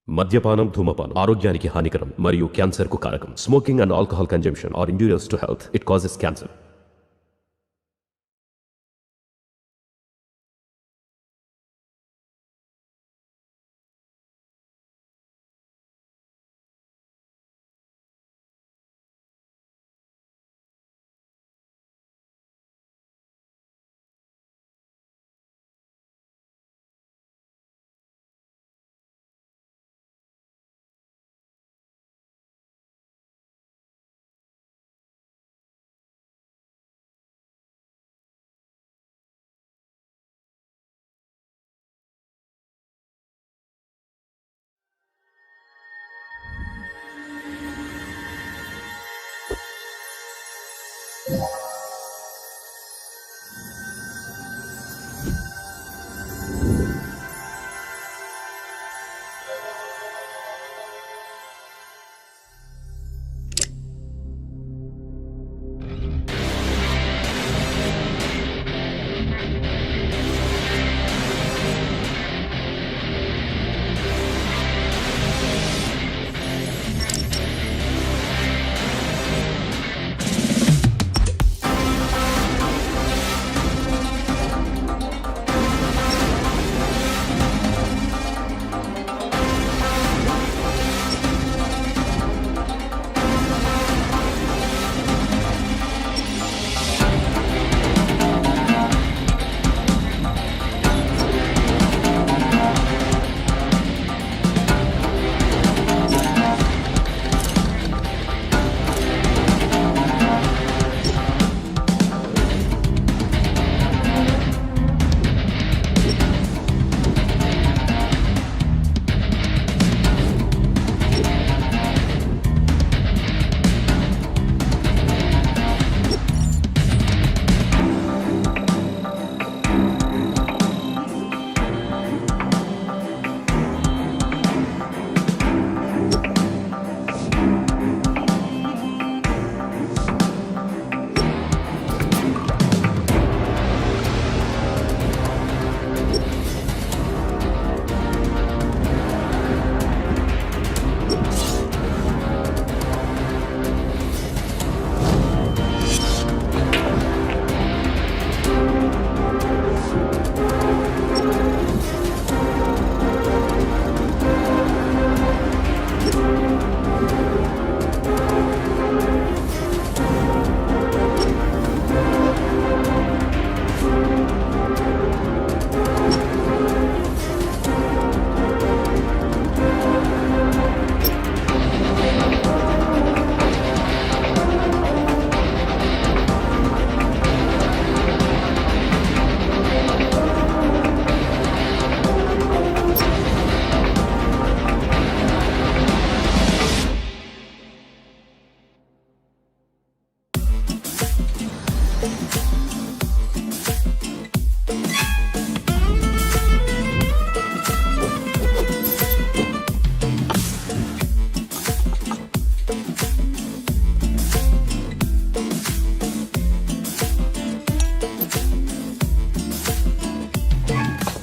మద్యపానం ధూమపానం ఆరోగ్యానికి హానికరం మరియు క్యాన్సర్కు కారకం. Smoking and alcohol consumption are injurious to health. It causes cancer.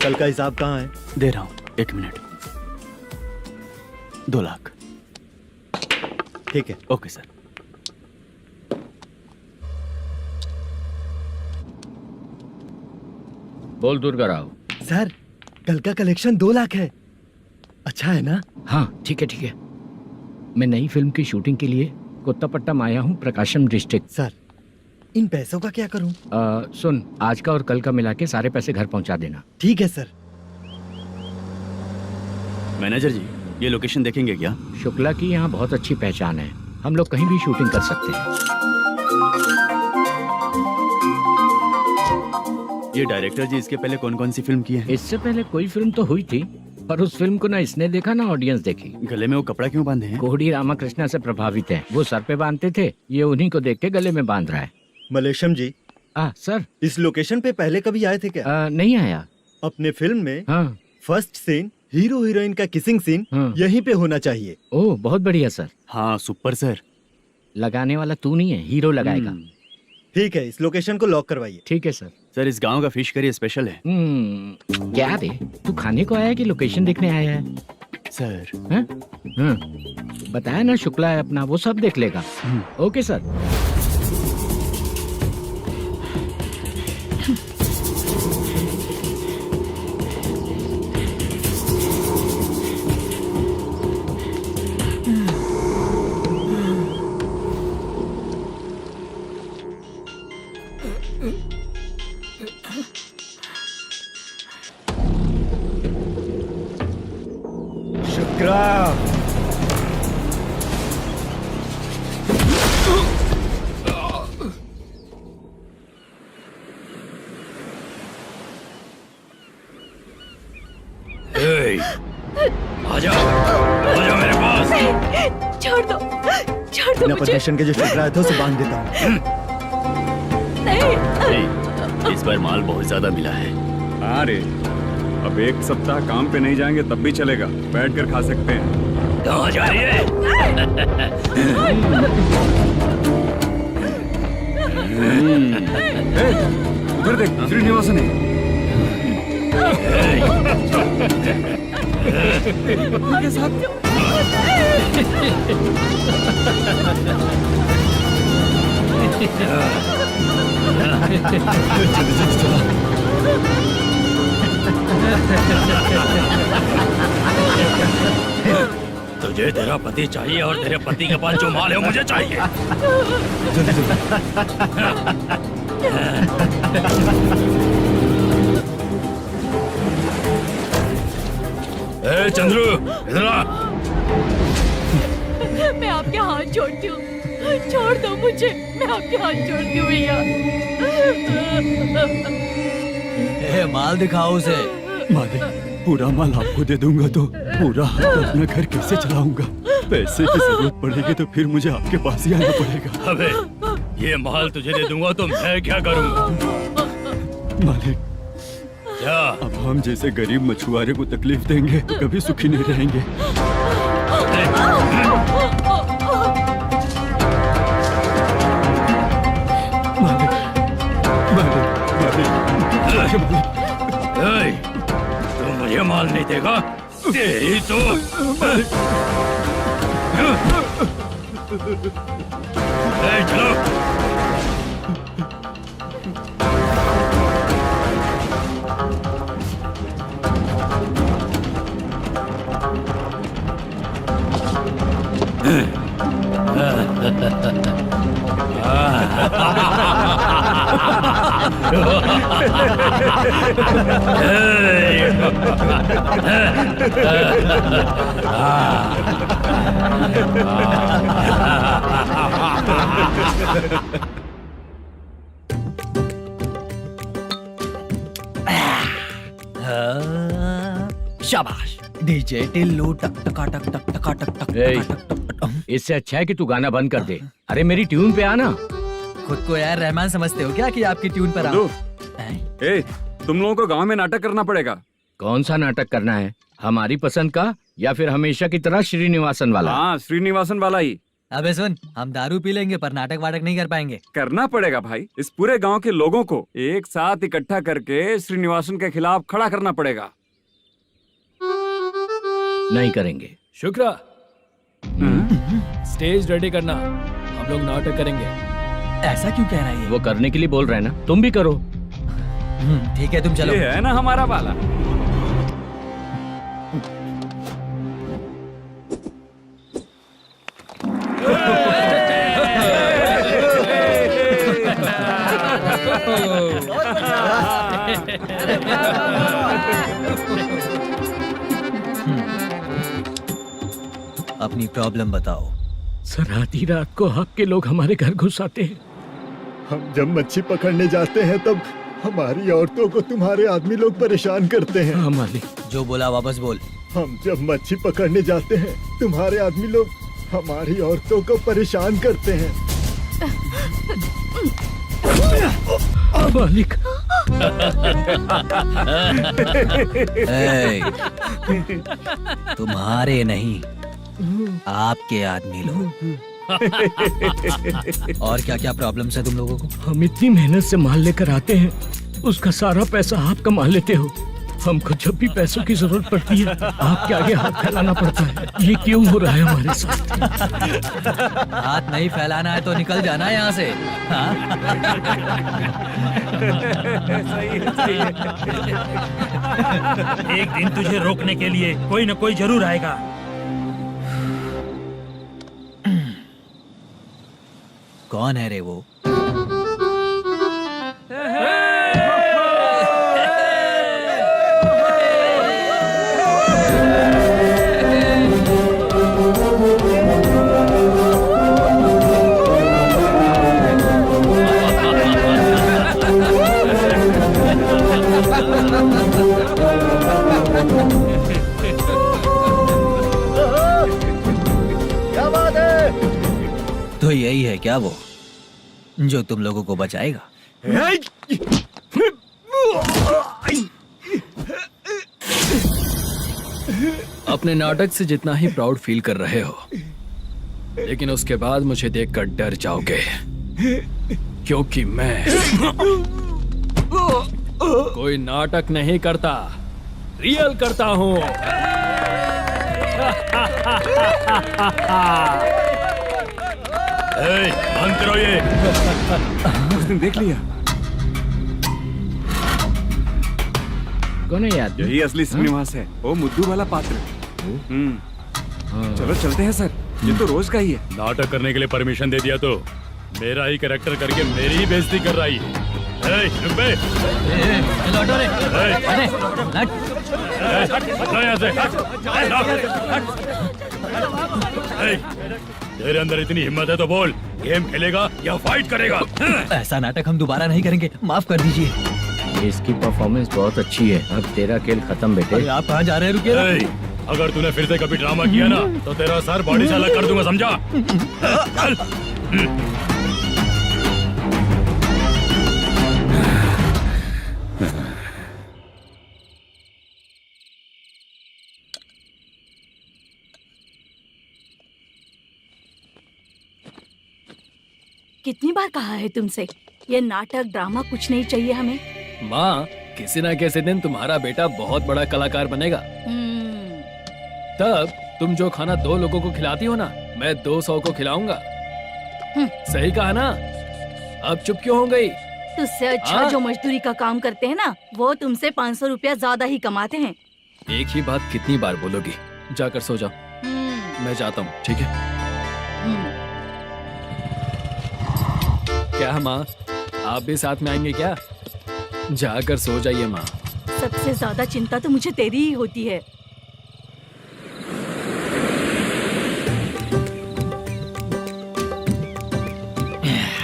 कल का हिसाब कहाँ है? दे रहा हूँ, 1 मिनट. 2 लाख. ठीक है. Okay sir. बोल दुर्गा राव. सर कल का कलेक्शन 2 लाख है. अच्छा है ना? हाँ ठीक है ठीक है. मैं नई फिल्म की शूटिंग के लिए कोत्तापट्टम आया हूँ, प्रकाशम डिस्ट्रिक्ट. सर इन पैसों का क्या करूं? सुन, आज का और कल का मिला के सारे पैसे घर पहुँचा देना. ठीक है सर. मैनेजर जी, ये लोकेशन देखेंगे क्या? शुक्ला की यहाँ बहुत अच्छी पहचान है, हम लोग कहीं भी शूटिंग कर सकते हैं. ये डायरेक्टर जी इसके पहले कौन कौन सी फिल्म की है? इससे पहले कोई फिल्म तो हुई थी, पर उस फिल्म को ना इसने देखा ना ऑडियंस देखी. गले में वो कपड़ा क्यों बांधे हैं? कोहड़ी रामाकृष्णा से प्रभावित है. वो सर पे बांधते थे, ये उन्हीं को देख के गले में बांध रहा है. मलेशम जी, सर इस लोकेशन पे पहले कभी आए थे क्या? नहीं आया. अपने फिल्म में हाँ. फर्स्ट सीन हीरो हीरोइन का किसिंग सीन हाँ. यहीं पे होना चाहिए. ओह बहुत बढ़िया सर. हाँ सुपर सर. लगाने वाला तू नहीं है, हीरो लगाएगा. ठीक है, इस लोकेशन को लॉक करवाइए. ठीक है सर. सर इस गांव का फिश करी स्पेशल है. क्या रे, तू खाने को आया है कि लोकेशन देखने आया है? सर हैं? हाँ, बताया ना शुक्ला है अपना, वो सब देख लेगा। Okay sir. शुक्रा, आजा मेरे पास। छोड़ दो बिना मुझे। परमिशन के जो शुक्रा है तो उसे बांध देता हूँ। नहीं, इस बार माल बहुत ज्यादा मिला है। हाँ रे, अब एक सप्ताह काम पे नहीं जाएंगे तब भी चलेगा, बैठ कर खा सकते हैं। कहाँ जा रही है? उधर देख, श्रीनिवासन है। उनके साथ तुझे तेरा पति चाहिए और तेरे पति के पास जो माल है वो मुझे चाहिए। ए चंद्रू, इधर आ। मैं आपके हाथ जोड़ती हूँ, छोड़ दो मुझे, मैं आपके हाथ जोड़ती हूँ भैया। माल दिखाओ उसे। मालिक, पूरा माल आपको दे दूंगा तो पूरा अपना घर कैसे चलाऊंगा? पैसे की जरूरत पड़ेगी तो फिर मुझे आपके पास ही आना पड़ेगा। अबे, ये माल तुझे दे दूंगा तो मैं क्या करूंगा? मालिक, क्या अब हम जैसे गरीब मछुआरे को तकलीफ देंगे तो कभी सुखी नहीं रहेंगे। तू मुझे माल नहीं देगा? तेरी तो चलो। शाबाश। डीजे टिल्लू टक टका टक टक टका टक टक ए, टक टक टक। इससे अच्छा है कि तू गाना बंद कर दे। अरे मेरी ट्यून पे आना। खुद को यार रहमान समझते हो क्या कि आपकी ट्यून पर दो। हैं? ए, तुम लोगों को गांव में नाटक करना पड़ेगा। कौन सा नाटक करना है? हमारी पसंद का या फिर हमेशा की तरह श्रीनिवासन वाला? हाँ, श्रीनिवासन वाला ही अबे सुन, हम दारू पी लेंगे पर नाटक वाटक नहीं कर पाएंगे। करना पड़ेगा भाई। इस पूरे गांव के लोगों को एक साथ इकट्ठा करके श्रीनिवासन के खिलाफ खड़ा करना पड़ेगा। नहीं करेंगे। शुक्रा, स्टेज रेडी करना, हम लोग नाटक करेंगे। ऐसा क्यों कह रहा है ये? वो करने के लिए बोल रहे हैं ना, तुम भी करो। ठीक है, तुम चलो। ये है ना हमारा वाला। अपनी प्रॉब्लम बताओ। सर, आधी रात को आपके लोग हमारे घर घुस आते हैं। हम जब मच्छी पकड़ने जाते हैं तब हमारी औरतों को तुम्हारे आदमी लोग परेशान करते हैं। हाँ मालिक। जो बोला वापस बोल। हम जब मच्छी पकड़ने जाते हैं तुम्हारे आदमी लोग हमारी औरतों को परेशान करते हैं। मालिक। तुम्हारे नहीं, आपके आदमी लोग। और क्या क्या प्रॉब्लम्स है तुम लोगों को? हम इतनी मेहनत से माल लेकर आते हैं, उसका सारा पैसा आप कमा लेते हो। हमको जब भी पैसों की जरूरत पड़ती है आपके आगे हाथ फैलाना पड़ता है। ये क्यों हो रहा है हमारे साथ? हाथ नहीं फैलाना है तो निकल जाना यहाँ से। हाँ? एक दिन तुझे रोकने के लिए कोई न कोई जरूर आएगा। कौन है रे वो? क्या बात है? तो यही है क्या वो जो तुम लोगों को बचाएगा? अपने नाटक से जितना ही प्राउड फील कर रहे हो, लेकिन उसके बाद मुझे देखकर डर जाओगे, क्योंकि मैं कोई नाटक नहीं करता, रियल करता हूँ। बंद करो ये। उसने देख लिया। कौन है याद? यही असली श्रीनिवास है, वो मुद्दू वाला पात्र। चलो चलते हैं सर, ये तो रोज का ही है। नाटक करने के लिए परमिशन दे दिया तो मेरा ही कैरेक्टर करके मेरी ही बेइज्जती कर रही है। चुप बे। लौटो रे। अरे, यहाँ से। तेरे अंदर इतनी हिम्मत है तो बोल, गेम खेलेगा या फाइट करेगा? ऐसा नाटक हम दोबारा नहीं करेंगे, माफ कर दीजिए। इसकी परफॉर्मेंस बहुत अच्छी है। अब तेरा खेल खत्म बेटे। अरे आप कहाँ जा रहे हैं? रुकिए ना। अगर तूने फिर से कभी ड्रामा किया ना तो तेरा सर बॉडी से अलग कर दूंगा, समझा? चल। कितनी बार कहा है तुमसे, ये नाटक ड्रामा कुछ नहीं चाहिए हमें। माँ, किसी ना किसी दिन तुम्हारा बेटा बहुत बड़ा कलाकार बनेगा। तब तुम जो खाना 2 लोगों को खिलाती हो ना, मैं 200 को खिलाऊंगा। सही कहा ना? अब चुप क्यों हो गई? तुझसे अच्छा जो मजदूरी का काम करते हैं ना, वो तुमसे 500 रुपया ज्यादा ही कमाते हैं। एक ही बात कितनी बार बोलोगी? जाकर सो जाओ, मैं जाता हूँ, ठीक है? क्या माँ, आप भी साथ में आएंगे क्या? जाकर सो जाइए माँ। सबसे ज्यादा चिंता तो मुझे तेरी ही होती है।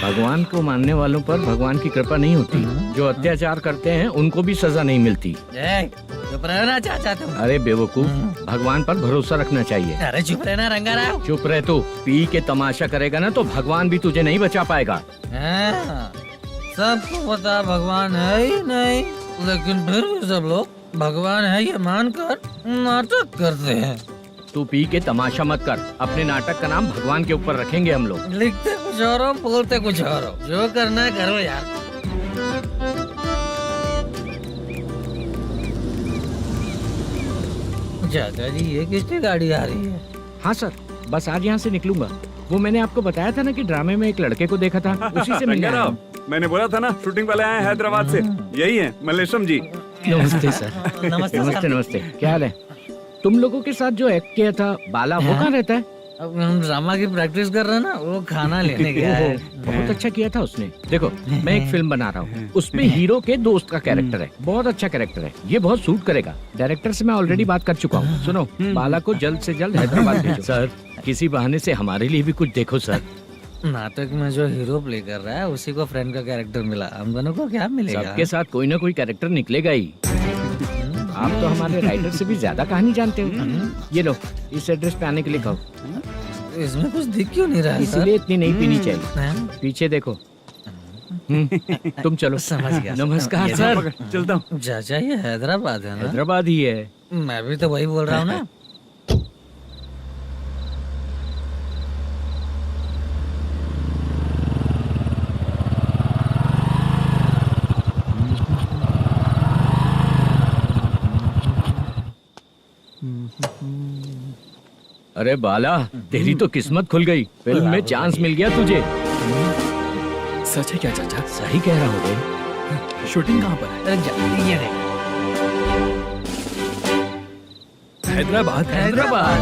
भगवान को मानने वालों पर भगवान की कृपा नहीं होती। जो अत्याचार करते हैं उनको भी सजा नहीं मिलती। चुप रहना चाचा तुम। अरे बेवकूफ, भगवान पर भरोसा रखना चाहिए। अरे चुप रहना रंगाराव। चुप रह तू। पी के तमाशा करेगा ना तो भगवान भी तुझे नहीं बचा पाएगा। सबको पता भगवान है ही नहीं, लेकिन फिर भी सब लोग भगवान है ये मानकर नाटक करते हैं। तू पी के तमाशा मत कर। अपने नाटक का नाम भगवान के ऊपर रखेंगे हम लोग। लिखते कुछ और हो, बोलते कुछ और हो। जो करना है करो यार। चाचा जी, ये किसकी गाड़ी आ रही है? हाँ सर, बस आज यहाँ से निकलूंगा। वो मैंने आपको बताया था ना कि ड्रामे में एक लड़के को देखा था, उसी से मिलने आया हूँ। मैंने बोला था ना, शूटिंग वाले आए हैं हैदराबाद से। यही है मल्लेशम जी। नमस्ते सर। नमस्ते नमस्ते। क्या हाल है? तुम लोगों के साथ जो एक्ट किया था बाला, वो कहाँ रहता है? अब हम ड्रामा की प्रैक्टिस कर रहे हैं ना, वो खाना लेने गया है। बहुत अच्छा किया था उसने। देखो, मैं एक फिल्म बना रहा हूँ, उसमें हीरो के दोस्त का कैरेक्टर है। बहुत अच्छा कैरेक्टर है, ये बहुत सूट करेगा। डायरेक्टर से मैं ऑलरेडी बात कर चुका हूँ। सुनो, बाला को जल्द से जल्द हैदराबाद भेजो। सर, किसी बहाने से हमारे लिए भी कुछ देखो सर। नाटक में जो हीरो प्ले कर रहा है उसी को फ्रेंड का कैरेक्टर मिला, हम दोनों को क्या मिलेगा? सबके साथ कोई ना कोई कैरेक्टर निकलेगा ही। आप तो हमारे राइटर से भी ज्यादा कहानी जानते हो। ये लो, इस एड्रेस पे आने के लिए कहो। इसमें कुछ दिख क्यों नहीं रहा? इसलिए इतनी नहीं पीनी चाहिए। पीछे देखो। तुम चलो। समझ गया। नमस्कार सर। चलता हूँ। चाचा, ये हैदराबाद है ना? हैदराबाद ही है। मैं भी तो वही बोल रहा हूँ ना। अरे बाला, तेरी तो किस्मत खुल गई, फिल्म में चांस मिल गया तुझे। सच है क्या चाचा? सही कह रहा हूँ बे। शूटिंग कहाँ पर है? अरे जा, ये देख। हैदराबाद। हैदराबाद।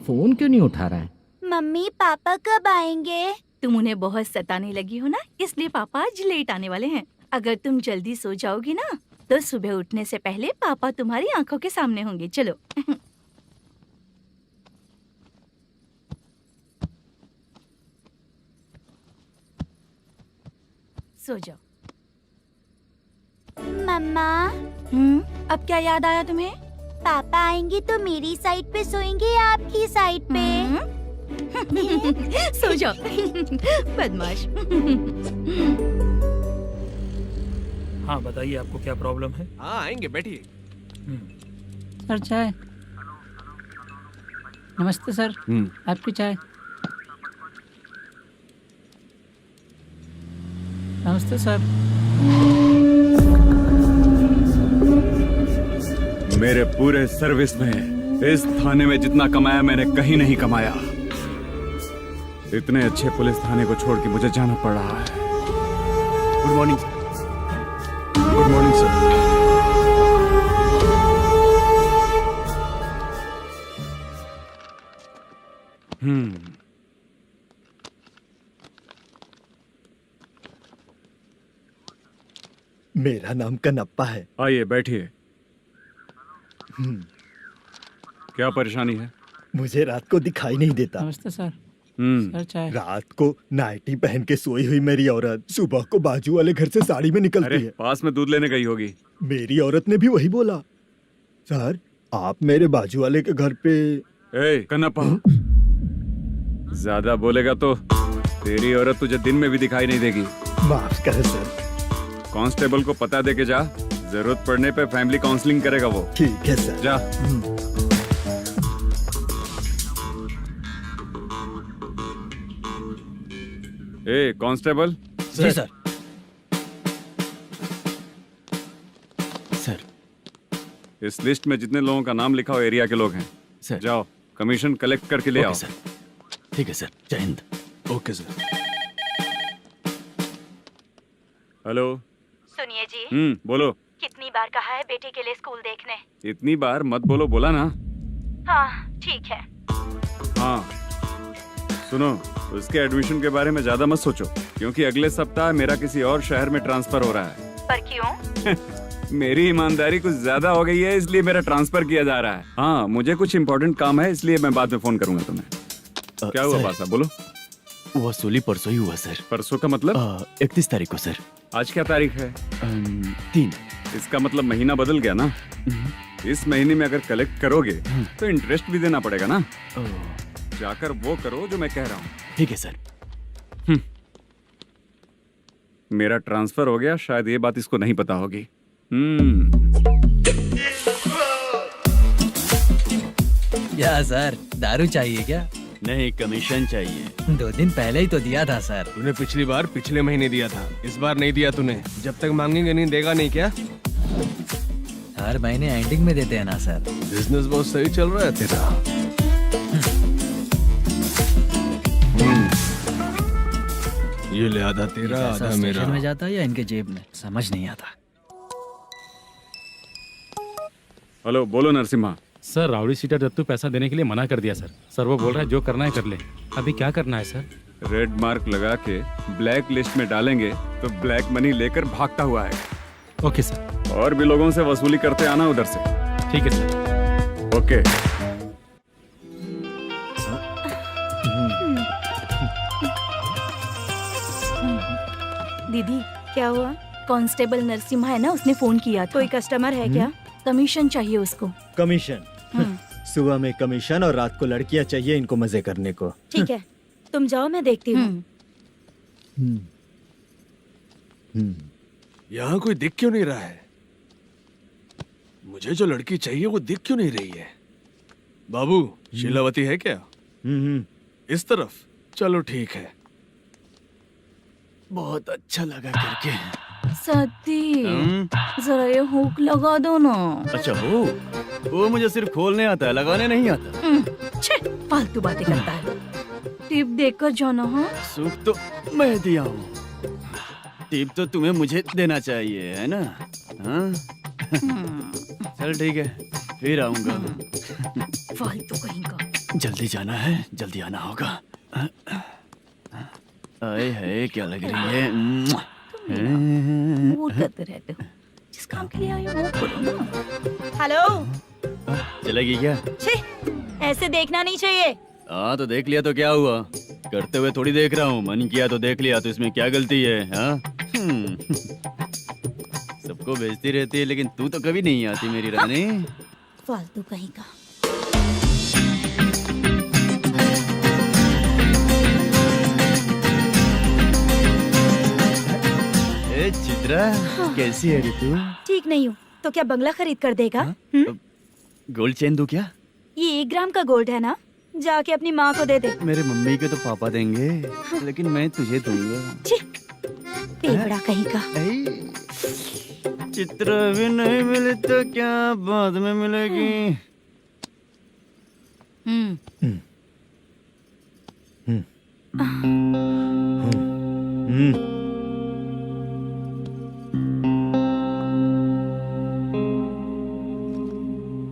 फोन क्यों नहीं उठा रहा है? मम्मी पापा कब आएंगे? तुम उन्हें बहुत सताने लगी हो ना, इसलिए पापा आज लेट आने वाले हैं। अगर तुम जल्दी सो जाओगी ना तो सुबह उठने से पहले पापा तुम्हारी आंखों के सामने होंगे। चलो। सो जाओ। मम्मा, अब क्या याद आया तुम्हें? पापा आएंगे तो मेरी साइड पे सोएंगे या आपकी साइड पे? सो जाओ। बदमाश। हाँ बताइए, आपको क्या प्रॉब्लम है? हाँ आएंगे, बैठिए। सर चाय। नमस्ते सर, आपकी चाय। नमस्ते सर। मेरे पूरे सर्विस में इस थाने में जितना कमाया मैंने कहीं नहीं कमाया। इतने अच्छे पुलिस थाने को छोड़ के मुझे जाना पड़ रहा है। Good morning sir. Good morning sir. मेरा नाम कनप्पा है। आइए बैठिए। क्या परेशानी है? मुझे रात को दिखाई नहीं देता। नमस्ते सर। सर चाय। रात को नाइटी पहन के सोई हुई मेरी औरत सुबह को बाजू वाले घर से साड़ी में निकलती अरे है। पास में दूध लेने गई होगी। मेरी औरत ने भी वही बोला। सर, आप मेरे बाजू वाले के घर पे। ए कन्नप्पा, ज्यादा बोलेगा तो तेरी औरत तुझे दिन में भी दिखाई नहीं देगी। माफ करें सर। कांस्टेबल को पता दे के जा, जरूरत पड़ने पे फैमिली काउंसलिंग करेगा वो। ठीक है सर। जा। ए कांस्टेबल। जी सर। सर, इस लिस्ट में जितने लोगों का नाम लिखा हो एरिया के लोग हैं। सर। जाओ कमीशन कलेक्ट करके ले आओ। सर। ठीक है सर। जय हिंद। Okay sir. हेलो। सुनिए जी। बोलो। कितनी बार कहा है बेटे के लिए स्कूल देखने? इतनी बार मत बोलो, बोला ना। हाँ ठीक है। हाँ सुनो, उसके एडमिशन के बारे में ज्यादा मत सोचो, क्योंकि अगले सप्ताह मेरा किसी और शहर में ट्रांसफर हो रहा है। पर क्यों? मेरी ईमानदारी कुछ ज्यादा हो गई है, इसलिए मेरा ट्रांसफर किया जा रहा है। हाँ मुझे कुछ इम्पोर्टेंट काम है, इसलिए मैं बाद में फोन करूंगा तुम्हें। क्या हुआ बासा, बोलो। वसूली परसों ही हुआ सर। परसों का मतलब? 31 तारीख को सर। आज क्या तारीख है? 3। इसका मतलब महीना बदल गया ना। इस महीने में अगर कलेक्ट करोगे तो इंटरेस्ट भी देना पड़ेगा ना। जाकर वो करो जो मैं कह रहा हूँ। ठीक है सर। मेरा ट्रांसफर हो गया, शायद ये बात इसको नहीं पता होगी। क्या सर, दारू चाहिए क्या? नहीं, कमीशन चाहिए। 2 दिन पहले ही तो दिया था सर। तूने पिछली बार पिछले महीने दिया था, इस बार नहीं दिया तूने। जब तक मांगेंगे नहीं देगा नहीं क्या? हर महीने एंडिंग में देते हैं ना सर। बिजनेस बहुत सही चल रहा है तेरा। ये ले आधा तेरा, आधा मेरा। स्टेशन में जाता है या इनके जेब में, समझ नहीं आता। हेलो, बोलो Narasimha. Sir rowdy seater Dattu पैसा देने के लिए मना कर दिया सर। सर वो बोल रहा है जो करना है कर ले। अभी क्या करना है सर? रेड मार्क लगा के ब्लैक लिस्ट में डालेंगे तो ब्लैक मनी लेकर भागता हुआ है। Okay sir. और भी लोगों से वसूली करते आना उधर से। ठीक है सर। ओके। दीदी क्या हुआ? कांस्टेबल नरसिम्हा है ना, उसने फोन किया था। कोई कस्टमर है क्या? कमीशन चाहिए उसको। कमीशन? सुबह में कमीशन और रात को लड़कियां चाहिए इनको मजे करने को। ठीक है, तुम जाओ, मैं देखती हूँ। यहाँ कोई दिख क्यों नहीं रहा है? मुझे जो लड़की चाहिए वो दिख क्यों नहीं रही है? बाबू शीलावती है क्या? इस तरफ चलो ठीक है। बहुत अच्छा लगा करके। सती जरा ये हुक लगा दो ना। अच्छा वो मुझे सिर्फ खोलने आता है, लगाने नहीं आता। छे, फालतू बातें करता है। टिप देकर जाना। हाँ सुख तो मैं दिया हूँ, टिप तो तुम्हें मुझे देना चाहिए, है ना? हाँ? चल ठीक है, फिर आऊंगा। फालतू कहीं का। जल्दी जाना है, जल्दी आना होगा। आए है क्या लग रही है। मूड करते रहते हो। जिस काम के लिए आए हो वो करो ना। हेलो, चलेगी क्या? छी, ऐसे देखना नहीं चाहिए। हाँ तो देख लिया तो क्या हुआ, करते हुए थोड़ी देख रहा हूँ। मन किया तो देख लिया, तो इसमें क्या गलती है? हाँ? सबको भेजती रहती है, लेकिन तू तो कभी नहीं आती मेरी रानी। फालतू कहीं का। ए चित्रा, कैसी है रे तू? ठीक नहीं हूँ तो क्या बंगला खरीद कर देगा? गोल्ड चेन दूं क्या? ये 1 ग्राम का गोल्ड है ना, जाके अपनी माँ को दे दे। मेरे मम्मी के तो पापा देंगे, लेकिन मैं तुझे दूंगा। छी, पेवड़ा कहीं का। चित्रा भी नहीं मिली तो क्या बाद में मिलेगी?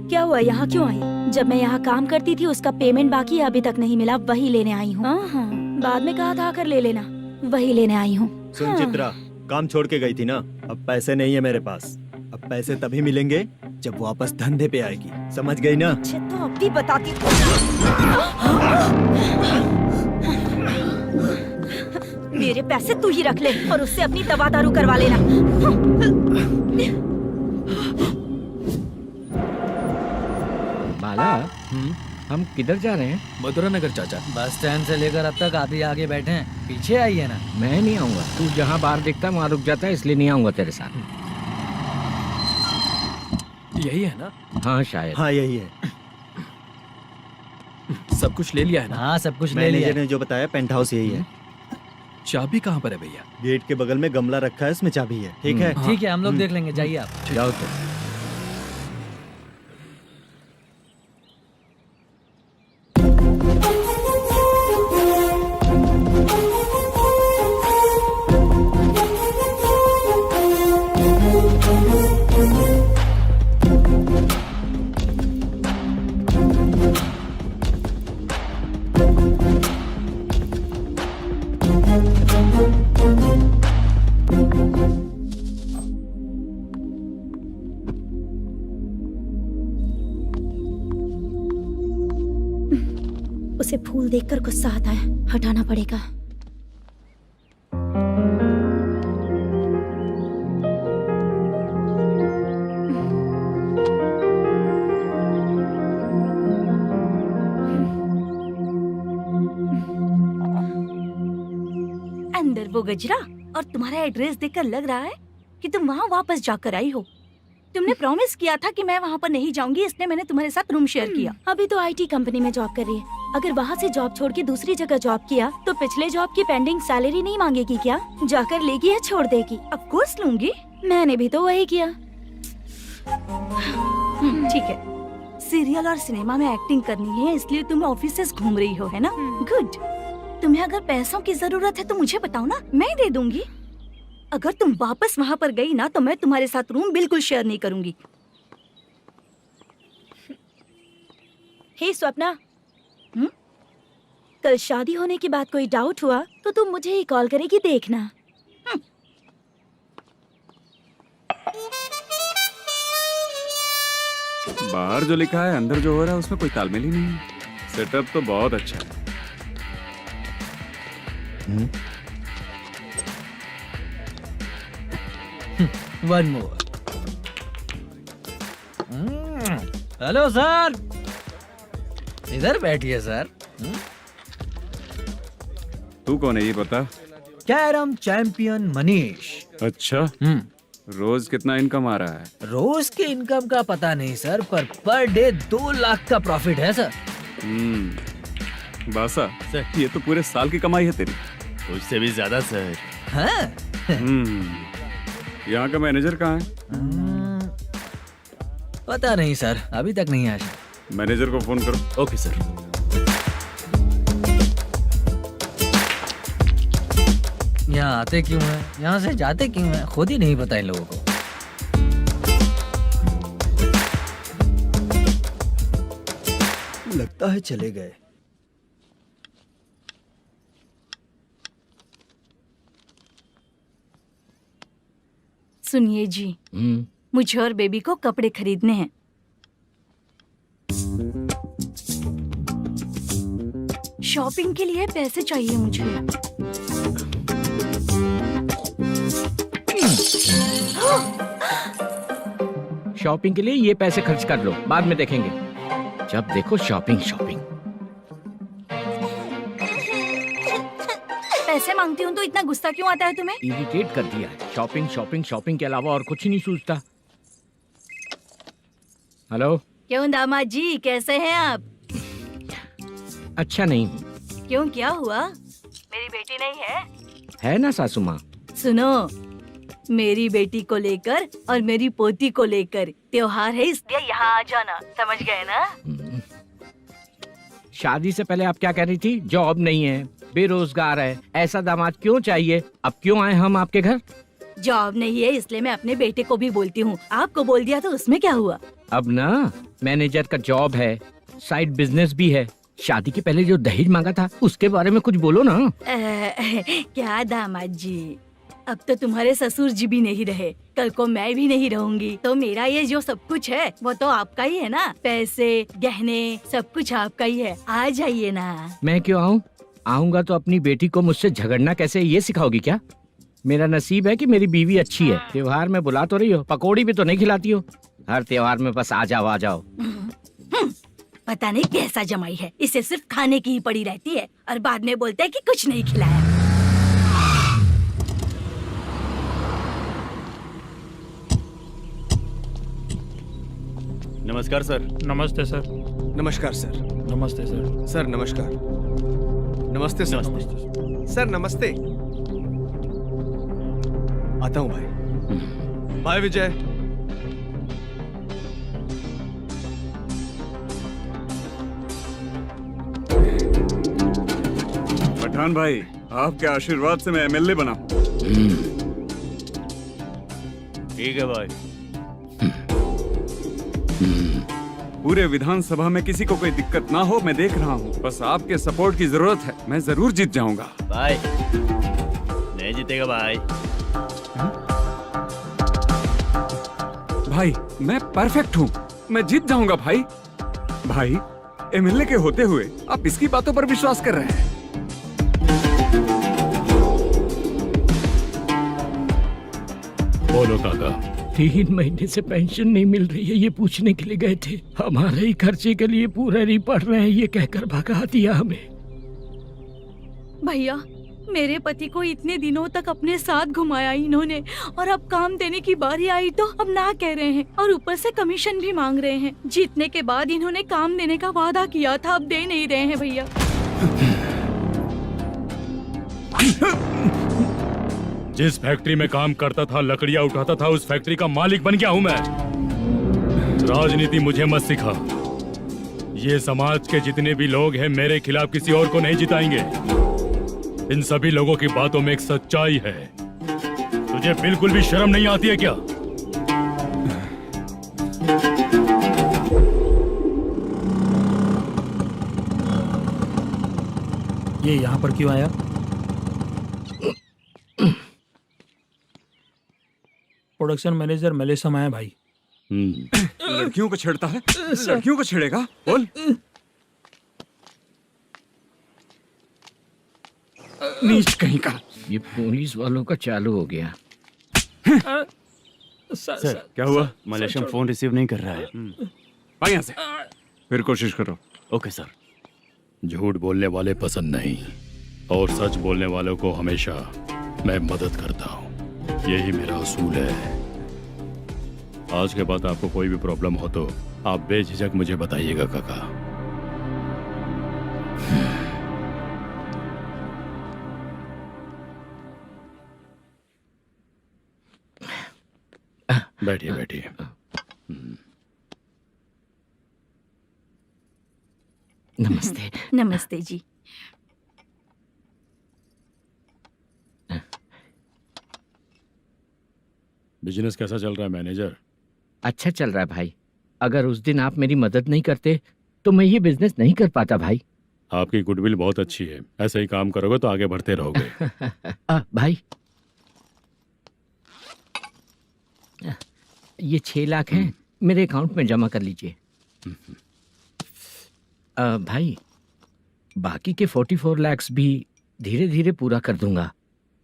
क्या हुआ, यहाँ क्यों आई? जब मैं यहाँ काम करती थी उसका पेमेंट बाकी अभी तक नहीं मिला, वही लेने आई हूँ। हाँ, बाद में कहा था आकर ले लेना, वही लेने आई हूँ। सुन चित्रा, काम छोड़ के गई थी ना, अब पैसे नहीं है मेरे पास। अब पैसे तभी मिलेंगे जब वापस धंधे पे आएगी, समझ गई ना? अच्छा तो अब भी बताती। मेरे पैसे तू ही रख ले और उससे अपनी दवा दारू करवा लेना। बाला, हम किधर जा रहे हैं? मथुरा नगर चाचा। बस स्टैंड से लेकर अब तक आप ही आगे बैठे हैं, पीछे आइए ना। मैं नहीं आऊंगा, तू जहाँ बाहर दिखता है वहाँ रुक जाता है, इसलिए नहीं आऊंगा तेरे साथ। यही है ना? हाँ शायद। हाँ यही है। सब कुछ ले लिया है ना? हाँ सब कुछ ले लिया। मैनेजर ने जो बताया पेंट हाउस यही है। चाबी कहाँ पर है भैया? गेट के बगल में गमला रखा है, उसमें चाबी है। ठीक है? ठीक है, हम लोग देख लेंगे, जाइए आप। जाओ तो। उसे फूल देखकर गुस्सा आता है, हटाना पड़ेगा। अंदर वो गजरा और तुम्हारा एड्रेस देखकर लग रहा है कि तुम वहाँ वापस जाकर आई हो। तुमने प्रॉमिस किया था कि मैं वहाँ पर नहीं जाऊंगी, इसलिए मैंने तुम्हारे साथ रूम शेयर किया। अभी तो आईटी कंपनी में जॉब कर रही है। अगर वहाँ से जॉब छोड़ के दूसरी जगह जॉब किया तो पिछले जॉब की पेंडिंग सैलरी नहीं मांगेगी क्या? जाकर लेगी या छोड़ देगी? ऑफ कोर्स लूंगी। मैंने भी तो वही किया। ठीक है, सीरियल और सिनेमा में एक्टिंग करनी है, इसलिए तुम ऑफिसेस घूम रही हो, है ना? गुड। तुम्हें अगर पैसों की जरूरत है तो मुझे बताओ ना, मैं दे दूंगी। अगर तुम वापस वहाँ पर गई ना तो मैं तुम्हारे साथ रूम बिल्कुल शेयर नहीं करूंगी। हे स्वप्ना, कल शादी होने की बात कोई डाउट हुआ तो तुम मुझे ही कॉल करेगी, देखना। बाहर जो लिखा है अंदर जो हो रहा है उसमें कोई तालमेल ही नहीं है। सेटअप तो बहुत अच्छा है। One more. हेलो सर, इधर बैठिए सर। तू कौन है ये बता? Carrom champion Manish. अच्छा, रोज कितना इनकम आ रहा है? रोज के इनकम का पता नहीं सर, पर डे 2 लाख का प्रॉफिट है सर। बासा सर, ये तो पूरे साल की कमाई है तेरी। उससे भी ज्यादा सर। हाँ? यहाँ का मैनेजर कहाँ है? पता नहीं सर, अभी तक नहीं आया। मैनेजर को फोन करो। Okay sir. यहाँ आते क्यों हैं, यहाँ से जाते क्यों हैं, खुद ही नहीं पता इन लोगों को। लगता है चले गए। सुनिए जी, मुझे और बेबी को कपड़े खरीदने हैं। शॉपिंग के लिए पैसे चाहिए मुझे। शॉपिंग के लिए ये पैसे खर्च कर लो, बाद में देखेंगे। जब देखो शॉपिंग शॉपिंग। पैसे मांगती हूँ तो इतना गुस्सा क्यों आता है तुम्हें? इरिटेट कर दिया है। शॉपिंग शॉपिंग शॉपिंग के अलावा और कुछ नहीं सूझता। हेलो। क्यों दामाद जी, कैसे हैं आप? अच्छा नहीं हूँ। क्यों, क्या हुआ? मेरी बेटी नहीं है? है ना सासू माँ। सुनो, मेरी बेटी को लेकर और मेरी पोती को लेकर त्योहार है, इसलिए यहाँ आ जाना, समझ गए ना? शादी से पहले आप क्या कह रही थी? जॉब नहीं है, बेरोजगार है, ऐसा दामाद क्यों चाहिए? अब क्यों आए हम आपके घर? जॉब नहीं है इसलिए मैं अपने बेटे को भी बोलती हूँ। आपको बोल दिया तो उसमें क्या हुआ? अब ना मैनेजर का जॉब है, साइड बिजनेस भी है। शादी के पहले जो दहेज मांगा था उसके बारे में कुछ बोलो ना। क्या दामाद जी, अब तो तुम्हारे ससुर जी भी नहीं रहे, कल को मैं भी नहीं रहूंगी, तो मेरा ये जो सब कुछ है वो तो आपका ही है ना। पैसे, गहने, सब कुछ आपका ही है। आ जाइए ना। मैं क्यों आऊँ? आऊंगा तो अपनी बेटी को मुझसे झगड़ना कैसे ये सिखाओगी क्या? मेरा नसीब है कि मेरी बीवी अच्छी है। त्योहार में बुला तो रही हो, पकौड़ी भी तो नहीं खिलाती हो। हर त्योहार में बस आ जाओ आ जाओ। पता नहीं कैसा जमाई है, इसे सिर्फ खाने की ही पड़ी रहती है और बाद में बोलते है कि कुछ नहीं खिलाया। नमस्कार सर। नमस्ते सर। नमस्कार सर। नमस्ते सर। सर नमस्कार। नमस्ते सर। सर नमस्ते। आता हूँ भाई। बाय विजय। पठान भाई, आपके आशीर्वाद से मैं एमएलए बना। ठीक है भाई। पूरे विधानसभा में किसी को कोई दिक्कत ना हो, मैं देख रहा हूँ। बस आपके सपोर्ट की जरूरत है, मैं जरूर जीत जाऊंगा। भाई नहीं जीतेगा भाई। भाई मैं परफेक्ट हूँ, मैं जीत जाऊंगा भाई। भाई एमएलए के होते हुए आप इसकी बातों पर विश्वास कर रहे हैं? बोलो काका। 3 महीने से पेंशन नहीं मिल रही है, ये पूछने के लिए गए थे। हमारे ही खर्चे के लिए पूरा नहीं पड़ रहे हैं, ये कहकर भगा दिया हमें। भैया, मेरे पति को इतने दिनों तक अपने साथ घुमाया इन्होंने, और अब काम देने की बारी आई तो अब ना कह रहे हैं, और ऊपर से कमीशन भी मांग रहे हैं। जीतने के बाद इन्होंने काम देने का वादा किया था, अब दे नहीं रहे हैं भैया। जिस फैक्ट्री में काम करता था, लकड़ियां उठाता था, उस फैक्ट्री का मालिक बन गया हूं मैं। राजनीति मुझे मत सिखा। ये समाज के जितने भी लोग हैं मेरे खिलाफ किसी और को नहीं जिताएंगे। इन सभी लोगों की बातों में एक सच्चाई है। तुझे बिल्कुल भी शर्म नहीं आती है क्या? ये यहाँ पर क्यों आया? प्रोडक्शन मैनेजर मलेशम आया भाई। लड़कियों को छेड़ता है, लड़कियों को छेड़ेगा? बोल। नीच कहीं का। ये पुलिस वालों का चालू हो गया। सर क्या हुआ? मलेशियन फोन रिसीव नहीं कर रहा है। भाई यहाँ से फिर कोशिश करो। Okay sir. झूठ बोलने वाले पसंद नहीं, और सच बोलने वालों को हमेशा मैं मदद करता हूँ। यही मेरा असूल है। आज के बाद आपको कोई भी प्रॉब्लम हो तो आप बेझिझक मुझे बताइएगा काका। बैठिए बैठिए। नमस्ते। नमस्ते जी। बिजनेस कैसा चल रहा है मैनेजर? अच्छा चल रहा है भाई। अगर उस दिन आप मेरी मदद नहीं करते तो मैं ये बिजनेस नहीं कर पाता भाई। आपकी गुडविल बहुत अच्छी है, ऐसे ही काम करोगे तो आगे बढ़ते रहोगे। भाई ये 6 लाख हैं, मेरे अकाउंट में जमा कर लीजिए। भाई बाकी के 44 लाख भी धीरे धीरे पूरा कर दूंगा।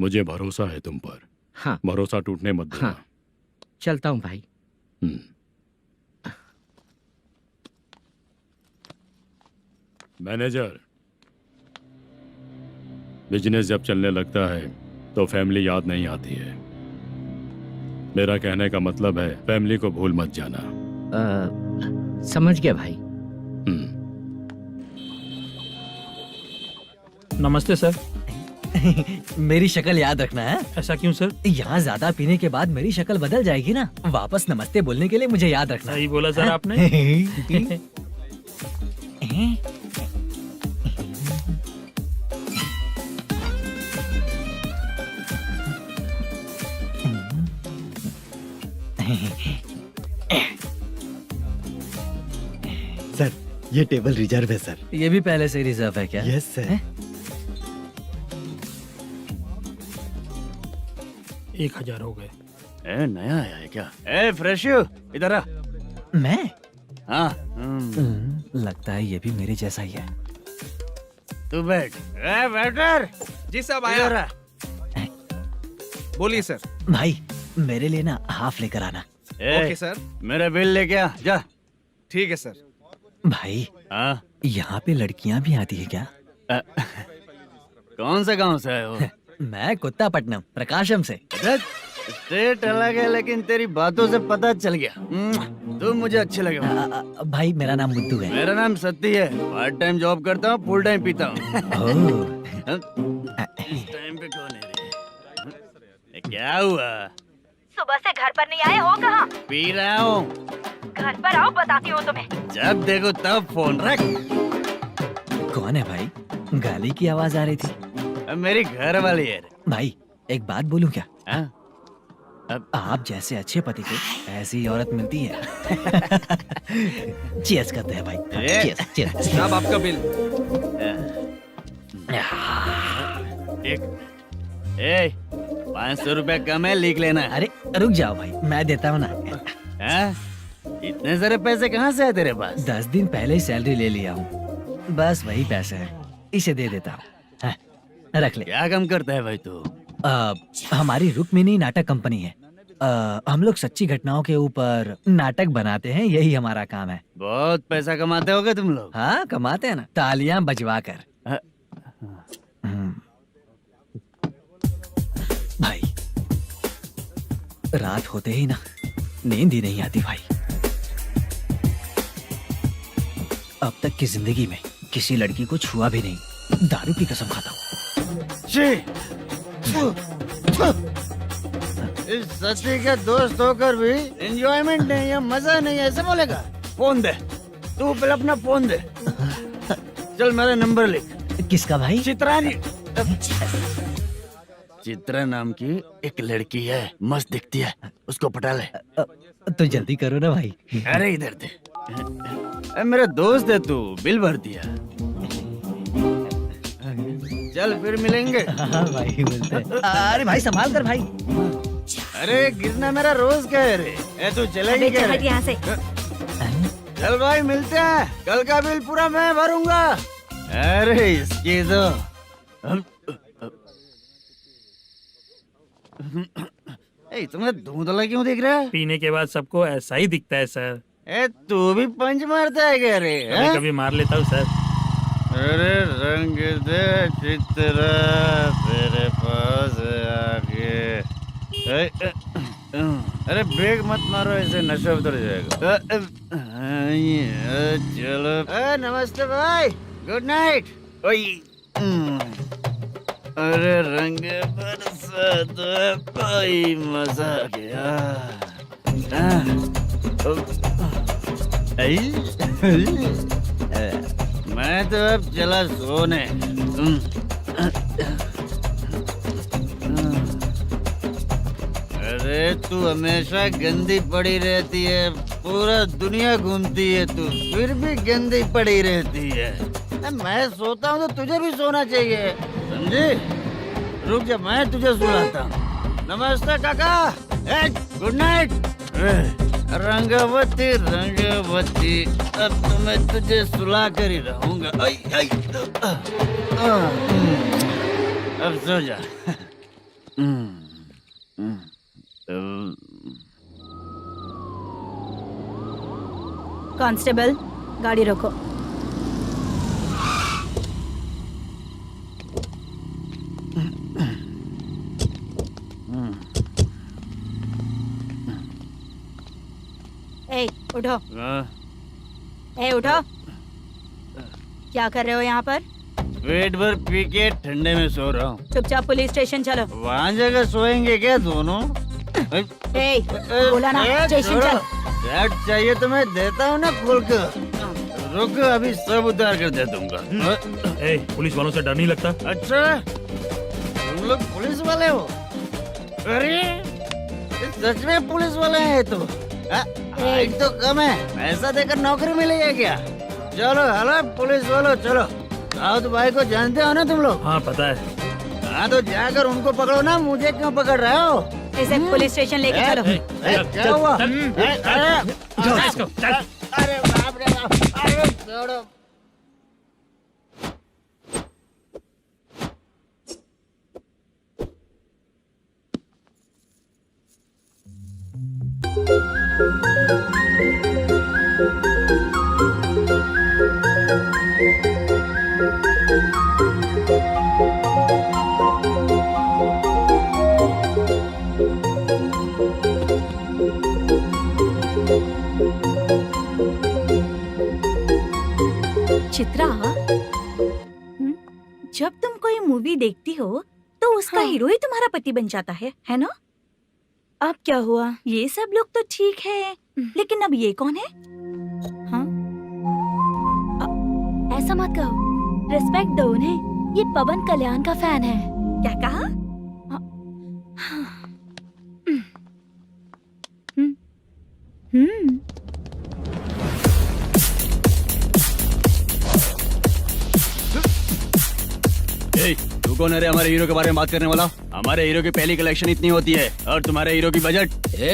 मुझे भरोसा है तुम पर। हाँ भरोसा टूटने मत देना। हाँ चलता हूँ भाई। मैनेजर, बिजनेस जब चलने लगता है तो फैमिली याद नहीं आती है। मेरा कहने का मतलब है फैमिली को भूल मत जाना। समझ गया भाई। नमस्ते सर। मेरी शक्ल याद रखना है। ऐसा क्यों सर? यहाँ ज्यादा पीने के बाद मेरी शक्ल बदल जाएगी ना, वापस नमस्ते बोलने के लिए मुझे याद रखना। सही बोला सर आपने। सर ये टेबल रिजर्व है सर। ये भी पहले से रिजर्व है क्या? Yes sir. 1000 हो गए। नया आया है क्या? फ्रेश इधर आ। मैं? हाँ लगता है ये भी मेरे जैसा ही है। तू बैठ। वेटर। जी साहब आया। बोलिए सर। भाई मेरे लिए ना हाफ लेकर आना। Okay sir. मेरा बिल लेके आ जा। ठीक है सर। भाई हाँ यहाँ पे लड़कियाँ भी आती है क्या? कौन सा गांव से है वो? मैं कुत्तापट्टनम प्रकाशम से। स्टेट अलग है लेकिन तेरी बातों से पता चल गया तुम मुझे अच्छे लगे। भाई मेरा नाम मुद्दू है। मेरा नाम सत्ती है। पार्ट टाइम जॉब करता हूँ, फुल टाइम पीता हूँ। इस टाइम पे कौन है रे? क्या हुआ? सुबह से घर पर नहीं आए हो कहाँ? पी रहा हूँ। घर पर आओ बताती हूँ तुम्हें। जब देखो तब फोन रख। कौन है भाई? गाली की आवाज आ रही थी। मेरी घर वाली है। भाई एक बात बोलूं क्या? अब आप जैसे अच्छे पति को ऐसी औरत मिलती है। चीयर्स करते हैं भाई। Cheers cheers. साहब आपका बिल। एक 500 रुपया कम है, लिख लेना। अरे रुक जाओ भाई, मैं देता हूँ ना। इतने सारे पैसे कहाँ से है तेरे पास? 10 दिन पहले ही सैलरी ले लिया हूँ, बस वही पैसे हैं, इसे दे देता हूँ। रख ले। क्या काम करता है भाई तू? हमारी रुक्मिनी नाटक कंपनी है। हम लोग सच्ची घटनाओं के ऊपर नाटक बनाते हैं, यही हमारा काम है। बहुत पैसा कमाते होगे तुम लोग। हाँ कमाते हैं ना, तालियां बजवा कर। भाई रात होते ही ना नींद ही नहीं आती भाई। अब तक की जिंदगी में किसी लड़की को छुआ भी नहीं, दारू की कसम खाता हूँ। इस सच्ची के दोस्त होकर भी एंजॉयमेंट नहीं है, मजा नहीं है, ऐसे बोलेगा? फोन दे, तू पहले अपना फोन दे। चल मेरा नंबर लिख। किसका भाई? चित्रानी। चित्रा नाम की एक लड़की है, मस्त दिखती है, उसको पटा ले। तो जल्दी करो ना भाई। अरे इधर दे। मेरा दोस्त है तू, बिल भर दिया। चल फिर मिलेंगे। हाँ भाई मिलते हैं। अरे भाई संभाल कर भाई। अरे गिरना मेरा रोज का है रे। तू चलेगी क्या? यहाँ से। चल भाई मिलते हैं, कल का बिल पूरा मैं भरूंगा। अरे इसकी तो तुम्हें धुंधला क्यों दिख रहा है? पीने के बाद सबको ऐसा ही दिखता है सर। तू भी पंच मारता है क्या रे? कभी कभी मार लेता हूँ सर। अरे रंग दे चित्रा तेरे पास आके। अरे ब्रेक मत मारो, ऐसे नशा उतर जाएगा। चलो। नमस्ते भाई, गुड नाइट। अरे रंग बरसात भाई, मजा आ गया। मैं तो अब चला सोने। अरे तू हमेशा गंदी पड़ी रहती है, पूरा दुनिया घूमती है तू, फिर भी गंदी पड़ी रहती है। मैं सोता हूँ तो तुझे भी सोना चाहिए, समझी? रुक जा, मैं तुझे सुलाता हूँ। नमस्ते काका, गुड नाइट। रंगवती रंगवती, अब तो मैं तुझे सुला कर ही रहूंगा। अब सो जा। कांस्टेबल, गाड़ी रोको। ए, उठो। ए, उठो। क्या कर रहे हो यहाँ पर? पेट भर पी के ठंडे में सो रहा हूँ। चुपचाप पुलिस स्टेशन चलो। वहाँ जगह सोएंगे क्या दोनों? ए, बोला ना, स्टेशन चल। शर्ट चाहिए तो मैं देता हूँ ना खोल कर। रुक, अभी सब उतार कर दे दूंगा। ए, पुलिस वालों से डर नहीं लगता? अच्छा, तुम लोग पुलिस वाले हो? अरे सच में पुलिस वाले हैं तो? हाइट तो कम है, पैसा देकर नौकरी मिलेगी क्या? चलो हेलो पुलिस वालों, चलो। दाऊद भाई को जानते हो ना तुम लोग? हाँ पता है। हाँ तो जाकर उनको पकड़ो ना, मुझे क्यों पकड़ रहे हो? इसे पुलिस स्टेशन लेके चलो। क्या हुआ? अरे बाप रे बाप, अरे छोड़ो। चित्रा, जब तुम कोई मूवी देखती हो तो उसका हीरो ही तुम्हारा पति बन जाता है ना? अब क्या हुआ? ये सब लोग तो ठीक है, लेकिन अब ये कौन है? हाँ? ऐसा मत कहो, रिस्पेक्ट दो उन्हें। ये पवन कल्याण का फैन है। क्या कहा? तू कौन है रे हमारे हीरो के बारे में बात करने वाला? हमारे हीरो की पहली कलेक्शन इतनी होती है और तुम्हारे हीरो की बजट।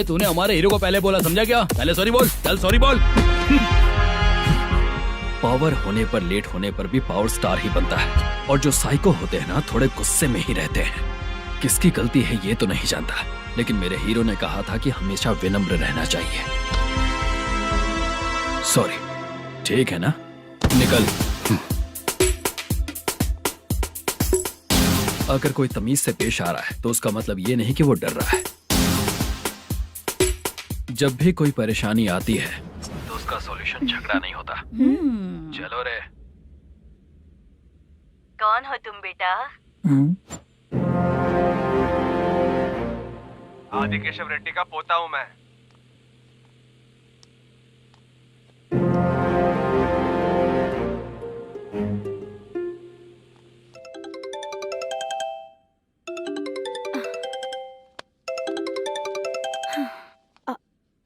तूने हमारे हीरो को पहले बोला, समझा क्या? पहले सॉरी बोल, चल सॉरी बोल। पावर होने पर, लेट होने पर भी पावर स्टार ही बनता है। और जो साइको होते हैं ना, थोड़े गुस्से में ही रहते हैं। किसकी गलती है ये तो नहीं जानता, लेकिन मेरे हीरो ने कहा था कि हमेशा विनम्र रहना चाहिए। सॉरी, ठीक है ना? निकल। अगर कोई तमीज से पेश आ रहा है तो उसका मतलब ये नहीं कि वो डर रहा है। जब भी कोई परेशानी आती है तो उसका सॉल्यूशन झगड़ा नहीं होता। चलो रे। कौन हो तुम बेटा? आदि केशव रेड्डी का पोता हूँ मैं।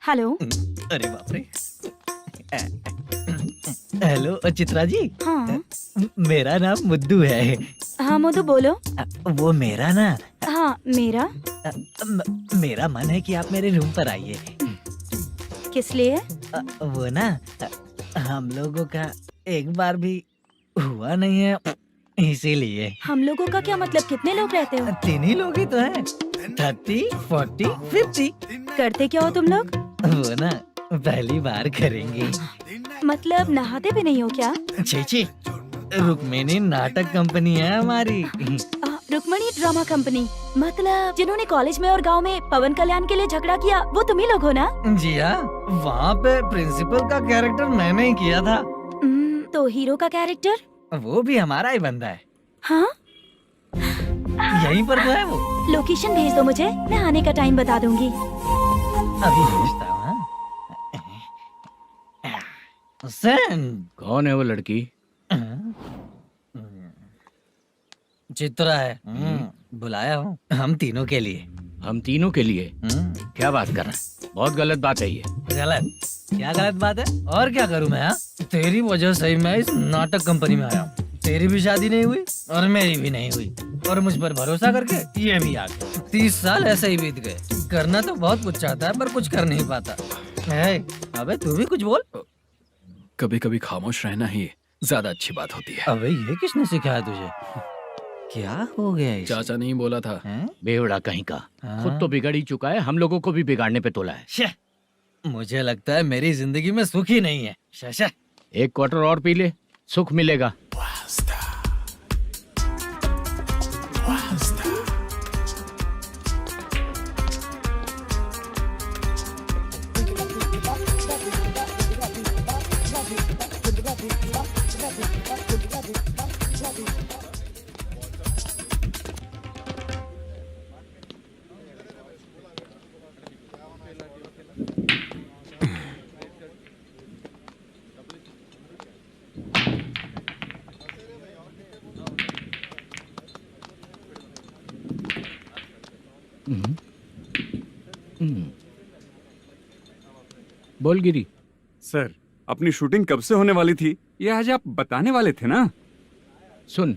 हेलो। अरे बाप रे। हेलो चित्रा जी। हाँ। मेरा नाम मुद्दू है। हाँ मुद्दू बोलो। वो मेरा ना। हाँ मेरा। मेरा मन है कि आप मेरे रूम पर आइए। किस लिए? वो ना, हम लोगों का एक बार भी हुआ नहीं है, इसीलिए। हम लोगों का क्या मतलब? कितने लोग रहते हो? 3 ही लोग ही तो हैं। 30, 40, 50। करते क्या हो तुम लोग? वो ना पहली बार करेंगे। मतलब नहाते भी नहीं हो क्या? छी छी, रुक्मिणी नाटक कंपनी है हमारी। Rukmani drama company. मतलब जिन्होंने कॉलेज में और गांव में पवन कल्याण के लिए झगड़ा किया वो तुम ही लोग हो ना? जी हाँ, वहाँ पे प्रिंसिपल का कैरेक्टर मैंने ही किया था। तो हीरो का कैरेक्टर? वो भी हमारा ही बंदा है। हाँ, यहीं पर तो है वो। लोकेशन भेज दो मुझे, मैं आने का टाइम बता दूंगी। अभी भेजता हूँ। कौन है वो लड़की? चित्रा है। बुलाया हूँ हम तीनों के लिए। हम तीनों के लिए? क्या बात कर रहा है? बहुत गलत बात है ये। गलत? क्या गलत बात है? और क्या करूँ मैं? तेरी वजह से मैं इस नाटक कंपनी में आया हूँ। तेरी भी शादी नहीं हुई और मेरी भी नहीं हुई, और मुझ पर भरोसा करके ये भी आ गया। 30 साल ऐसे ही बीत गए। करना तो बहुत कुछ चाहता है पर कुछ कर नहीं पाता। अबे तू भी कुछ बोल। कभी कभी खामोश रहना ही ज्यादा अच्छी बात होती है। अबे ये किसने सिखाया तुझे? क्या हो गया इसे? चाचा नहीं बोला था। बेवड़ा कहीं का। खुद तो बिगड़ ही चुका है, हम लोगों को भी बिगाड़ने पे तोला है। मुझे लगता है मेरी जिंदगी में सुख ही नहीं है। शशा, एक क्वार्टर और पी ले, सुख मिलेगा। बोल गिरी। सर, अपनी शूटिंग कब से होने वाली थी ये आज आप बताने वाले थे ना? सुन,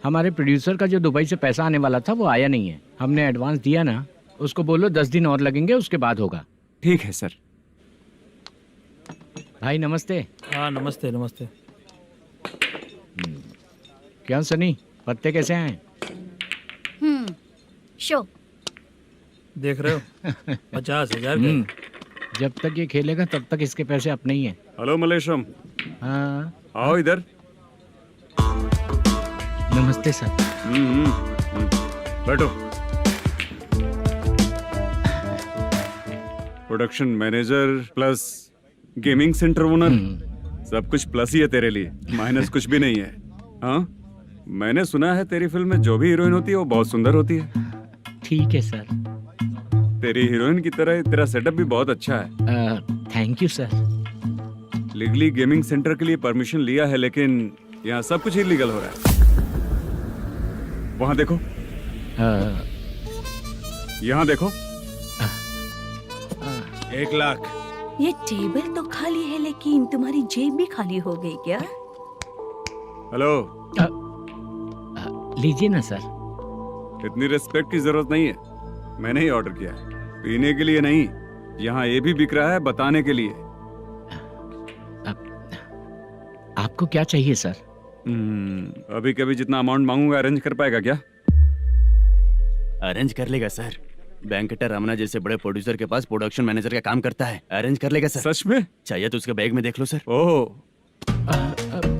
हमारे प्रोड्यूसर का जो दुबई से पैसा आने वाला था वो आया नहीं है। हमने एडवांस दिया ना, उसको बोलो 10 दिन और लगेंगे, उसके बाद होगा। ठीक है सर। भाई नमस्ते। हाँ नमस्ते नमस्ते। क्या सनी, पत्ते कैसे आए? शो देख रहे हो 50,000 के। जब तक ये खेलेगा तब तक इसके पैसे अपने ही हैं। हेलो मलेशम। हाँ, आओ इधर। नमस्ते सर। बैठो। Production manager plus gaming centre owner, सब कुछ प्लस ही है तेरे लिए, माइनस कुछ भी नहीं है। हाँ, मैंने सुना है तेरी फिल्म में जो भी हीरोइन होती है वो बहुत सुंदर होती है। ठीक है सर। तेरी हीरोइन की तरह तेरा सेटअप भी बहुत अच्छा है। Thank you sir. Legally gaming centre के लिए परमिशन लिया है, लेकिन यहाँ सब कुछ इलीगल हो रहा है। वहाँ देखो, यहाँ देखो। 1 लाख। ये टेबल तो खाली है लेकिन तुम्हारी जेब भी खाली हो गई क्या? हेलो। लीजिए ना सर। इतनी रिस्पेक्ट की जरूरत नहीं है, मैंने ही ऑर्डर किया है। पीने के लिए नहीं, यहाँ ये भी बिक रहा है बताने के लिए। आपको क्या चाहिए सर? अभी कभी जितना अमाउंट मांगूंगा अरेंज कर पाएगा क्या? अरेंज कर लेगा सर। वेंकटर रमना जैसे बड़े प्रोड्यूसर के पास प्रोडक्शन मैनेजर का काम करता है, अरेंज कर लेगा सर। सच में? चाहिए तो उसके बैग में देख लो सर। ओह,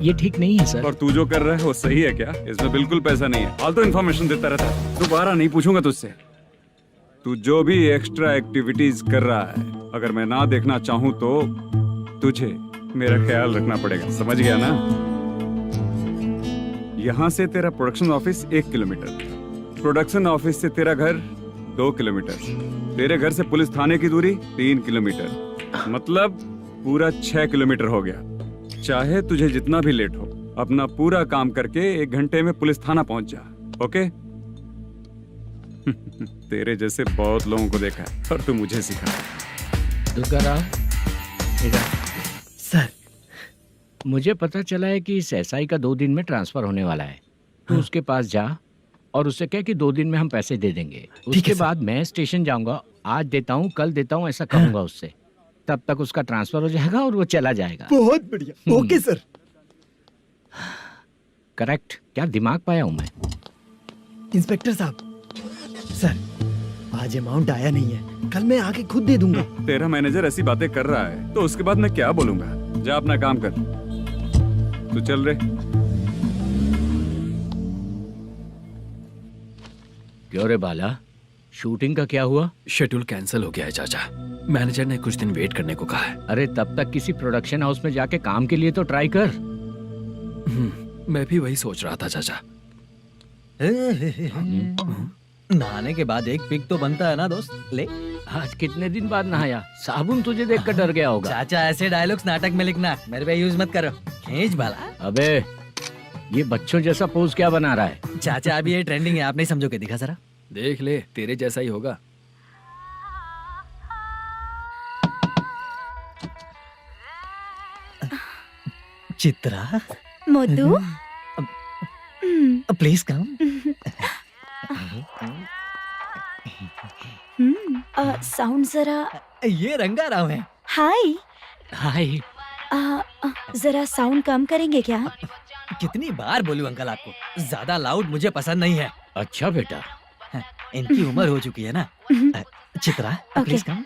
ये ठीक नहीं है सर। और तू जो कर रहा है वो सही है क्या? इसमें बिल्कुल पैसा नहीं है, फालतू इन्फॉर्मेशन देता रहता है। दोबारा नहीं पूछूंगा तुझसे। तू जो भी एक्स्ट्रा एक्टिविटीज कर रहा है, अगर मैं ना देखना चाहूँ तो तुझे मेरा ख्याल रखना पड़ेगा, समझ गया ना? यहाँ से तेरा production office 1 kilometre, production office से तेरा घर 2 किलोमीटर, तेरे घर से पुलिस थाने की दूरी 3 किलोमीटर, मतलब पूरा 6 किलोमीटर हो गया। चाहे तुझे जितना भी लेट हो, अपना पूरा काम करके 1 घंटे में पुलिस थाना पहुंच जा, ओके? तेरे जैसे बहुत लोगों को देखा है और तू मुझे सिखा। सर, मुझे पता चला है कि इस एसआई का 2 दिन में ट्रांसफर होने वाला है। तो उसके पास जा और उससे कह कि 2 दिन में हम पैसे दे देंगे। उसके बाद मैं स्टेशन जाऊंगा, आज देता हूँ कल देता हूँ ऐसा कहूंगा उससे। तब तक उसका ट्रांसफर हो जाएगा और वो चला जाएगा। बहुत बढ़िया। Okay sir. करेक्ट। क्या दिमाग पाया हूँ मैं। इंस्पेक्टर साहब, सर आज अमाउंट आया नहीं है, कल मैं आके खुद दे दूंगा। तेरा मैनेजर ऐसी बातें कर रहा है तो उसके बाद मैं क्या बोलूंगा? जा अपना काम कर। तू चल रे। क्यों रे बाला, शूटिंग का क्या हुआ? शेड्यूल कैंसिल हो गया है चाचा। मैनेजर ने कुछ दिन वेट करने को कहा है। अरे तब तक किसी प्रोडक्शन हाउस में जाके काम के लिए तो ट्राई कर। मैं भी वही सोच रहा था चाचा। नहाने के बाद एक पिक तो बनता है ना दोस्त। ले आज कितने दिन बाद नहाया? साबुन तुझे देखकर डर गया होगा। चाचा ऐसे डायलॉग्स नाटक में लिखना, मेरे पे यूज मत करो। खींच बाला। अबे ये बच्चों जैसा पोज क्या बना रहा है? चाचा अभी ये ट्रेंडिंग है, आप नहीं समझोगे, दिखा जरा। देख ले, तेरे जैसा ही होगा। Chitra, Modu, please come. Sound जरा। ये रंगा राव है। हाय। हाय। जरा साउंड कम करेंगे क्या? कितनी बार बोलूं अंकल आपको, ज्यादा लाउड मुझे पसंद नहीं है। अच्छा बेटा, इनकी उम्र हो चुकी है ना। Chitra, please come.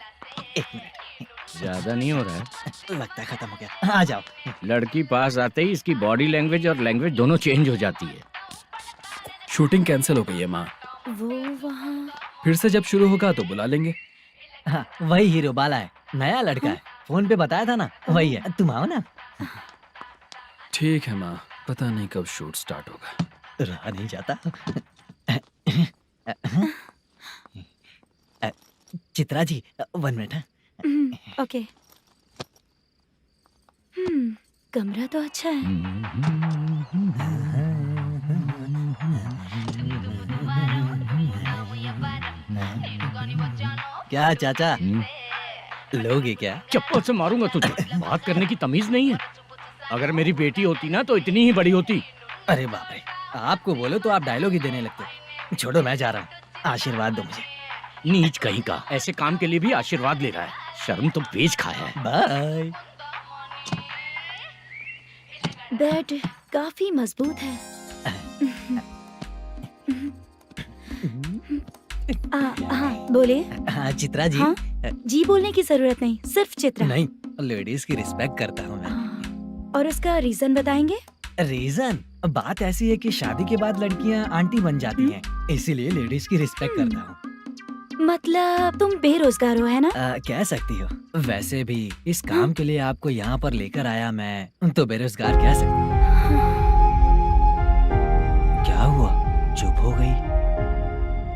एक मिनट, ज्यादा नहीं हो रहा है? लगता है खत्म हो गया। आ जाओ। लड़की पास आते ही इसकी बॉडी लैंग्वेज और लैंग्वेज दोनों चेंज हो जाती है। शूटिंग कैंसिल हो गई है माँ। वो वहाँ। फिर से जब शुरू होगा तो बुला लेंगे। हाँ, वही हीरो बाला है, नया लड़का है। फोन पे बताया था ना, वही है। तुम आओ ना। ठीक है माँ, पता नहीं कब शूट स्टार्ट होगा। रहा नहीं जाता। चित्रा जी, 1 मिनट। ओके। कमरा तो अच्छा है। क्या चाचा, लोगे क्या? चप्पल से मारूंगा तुझे। बात करने की तमीज नहीं है। अगर मेरी बेटी होती ना तो इतनी ही बड़ी होती। अरे बाप रे, आपको बोलो तो आप डायलॉग ही देने लगते। छोड़ो, मैं जा रहा हूँ, आशीर्वाद दो मुझे। नीच कहीं का, ऐसे काम के लिए भी आशीर्वाद ले रहा है। शर्म तो बेच खाया है। बाय। बेड काफी मजबूत है। हाँ बोले। हाँ चित्रा जी। हाँ? जी बोलने की जरूरत नहीं, सिर्फ चित्रा। नहीं, लेडीज की रिस्पेक्ट करता हूँ मैं। और उसका रीजन बताएंगे? रीजन बात ऐसी है कि शादी के बाद लड़कियाँ आंटी बन जाती हैं, इसीलिए लेडीज की रिस्पेक्ट करता हूँ। मतलब तुम बेरोजगार हो, है ना? कह सकती हो। वैसे भी इस काम के लिए आपको यहाँ पर लेकर आया मैं, तो बेरोजगार कह सकती हूँ। क्या हुआ, चुप हो गई?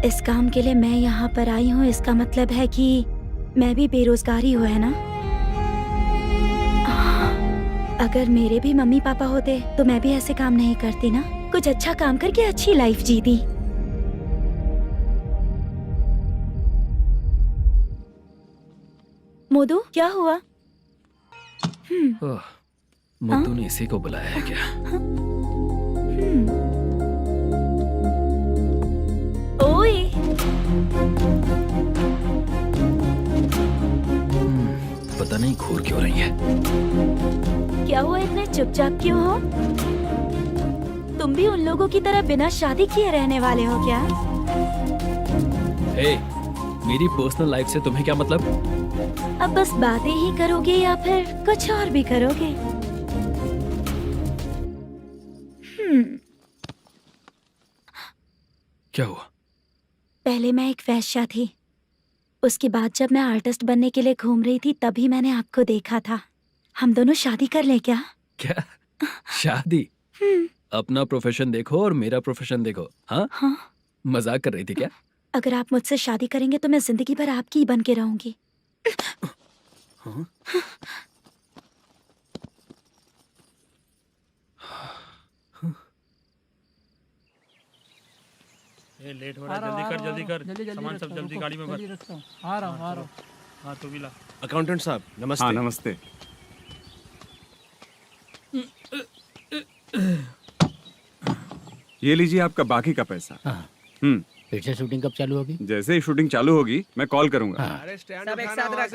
इस काम के लिए मैं यहाँ पर आई हूँ, इसका मतलब है कि मैं भी बेरोजगार ही हूँ, है ना? अगर मेरे भी मम्मी पापा होते तो मैं भी ऐसे काम नहीं करती ना। कुछ अच्छा काम करके अच्छी लाइफ जीती। मोदू, क्या हुआ? मुद्दू ने इसी को बुलाया है क्या? ओए। पता नहीं घूर क्यों रही है। क्या हुआ, इतने चुपचाप क्यों हो? तुम भी उन लोगों की तरह बिना शादी किए रहने वाले हो क्या? हे, मेरी पर्सनल लाइफ से तुम्हें क्या मतलब? अब बस बातें ही करोगे या फिर कुछ और भी करोगे? क्या हुआ? पहले मैं एक वेश्या थी, उसके बाद जब मैं आर्टिस्ट बनने के लिए घूम रही थी तभी मैंने आपको देखा था। हम दोनों शादी कर ले क्या? क्या शादी? अपना प्रोफेशन देखो और मेरा प्रोफेशन देखो। हाँ? हाँ? मजाक कर रही थी क्या? अगर आप मुझसे शादी करेंगे तो मैं जिंदगी भर आपकी ही बन के रहूंगी। हाँ? ये लेट हो रहा है, जल्दी कर। सामान सब जल्दी गाड़ी में भर। आ रहा हूँ। हाँ तू भी ला। अकाउंटेंट साहब नमस्ते। हाँ नमस्ते। ये लीजिए आपका बाकी का पैसा। फिर से शूटिंग कब चालू होगी? जैसे ही शूटिंग चालू होगी मैं कॉल करूंगा। अरे स्टैंड सब एक साथ रख,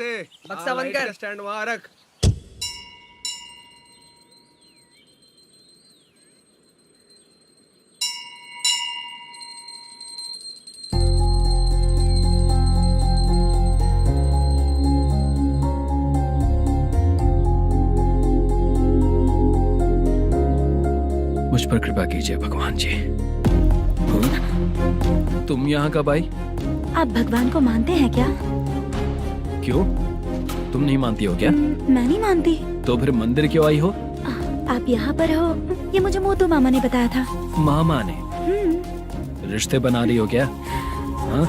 बक्सा बंद कर। स्टैंड वहाँ रख। मुझ पर कृपा कीजिए भगवान जी। तुम यहाँ कब आई? आप भगवान को मानते हैं क्या? क्यों? तुम नहीं मानती हो क्या? मैं नहीं मानती। तो फिर मंदिर क्यों आई हो? आप यहाँ पर हो ये मुझे मोटू मामा ने बताया था। मामा ने? रिश्ते बना रही हो क्या? हाँ?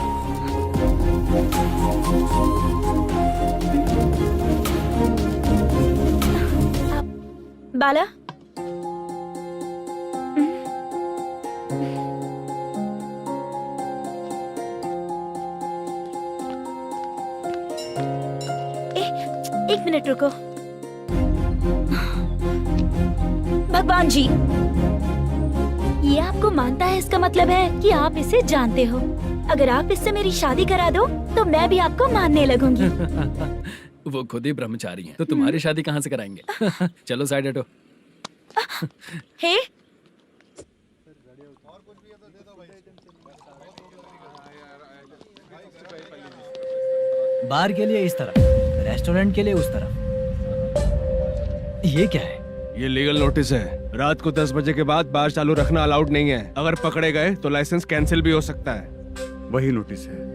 बाला, एक मिनट रुको। भगवान जी, ये आपको मानता है, इसका मतलब है कि आप इसे जानते हो। अगर आप इससे मेरी शादी करा दो तो मैं भी आपको मानने लगूंगी। वो खुद ही ब्रह्मचारी हैं, तो तुम्हारी शादी कहाँ से कराएंगे? चलो साइड हटो। हे, बार के लिए इस तरफ, रेस्टोरेंट के लिए उस तरफ। ये क्या है? ये लीगल नोटिस है। रात को 10 बजे के बाद बार चालू रखना अलाउड नहीं है। अगर पकड़े गए तो लाइसेंस कैंसिल भी हो सकता है। वही नोटिस है।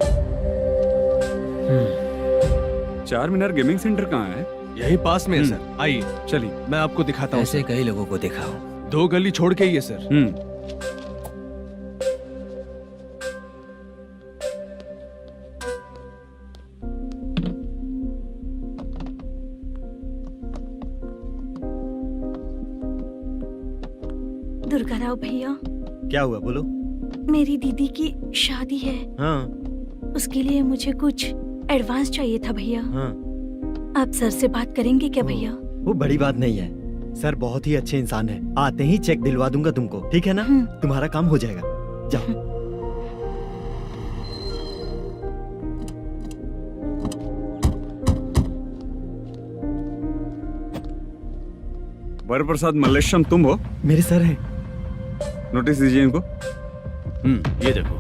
चार मीनार गेमिंग सेंटर कहाँ है? यही पास में है सर। आइए चलिए मैं आपको दिखाता हूँ। ऐसे कई लोगों को देखा हूँ। 2 गली छोड़ के ही है सर। दुर्गा राव भैया, क्या हुआ बोलो। मेरी दीदी की शादी है। हाँ उसके लिए मुझे कुछ एडवांस चाहिए था भैया। हाँ आप सर से बात करेंगे क्या भैया? वो बड़ी बात नहीं है, सर बहुत ही अच्छे इंसान है। आते ही चेक दिलवा दूंगा तुमको, ठीक है ना? तुम्हारा काम हो जाएगा। जाओ। वरप्रसाद मल्लेश्वरम तुम हो? मेरे सर हैं। नोटिस दीजिए इनको। ये देखो।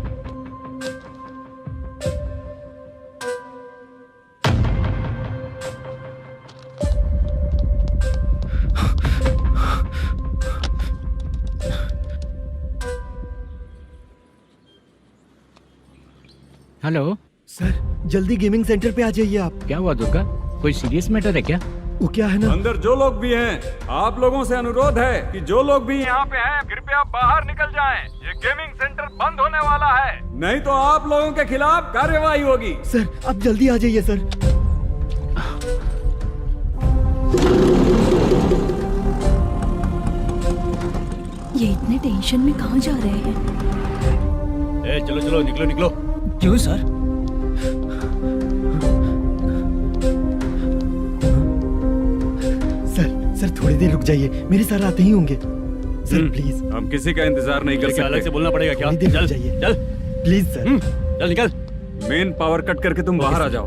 हेलो सर, जल्दी गेमिंग सेंटर पे आ जाइए आप। क्या हुआ दुर्गा? कोई सीरियस मैटर है क्या? वो क्या है ना, अंदर जो लोग भी हैं, आप लोगों से अनुरोध है कि जो लोग भी यहाँ पे हैं, कृपया बाहर निकल जाएं। ये गेमिंग सेंटर बंद होने वाला है, नहीं तो आप लोगों के खिलाफ कार्यवाही होगी। सर आप जल्दी आ जाइए सर। ये इतने टेंशन में कहाँ जा रहे हैं? चलो चलो निकलो निकलो। क्यों सर? सर थोड़ी देर रुक जाइए, मेरे सर आते ही होंगे। Sir please. हम किसी का इंतजार नहीं कर सकते। अलग से बोलना पड़ेगा क्या? थोड़ी देर रुक चल जाइए चल प्लीज सर। चल निकल। मेन पावर कट करके तुम बाहर आ जाओ।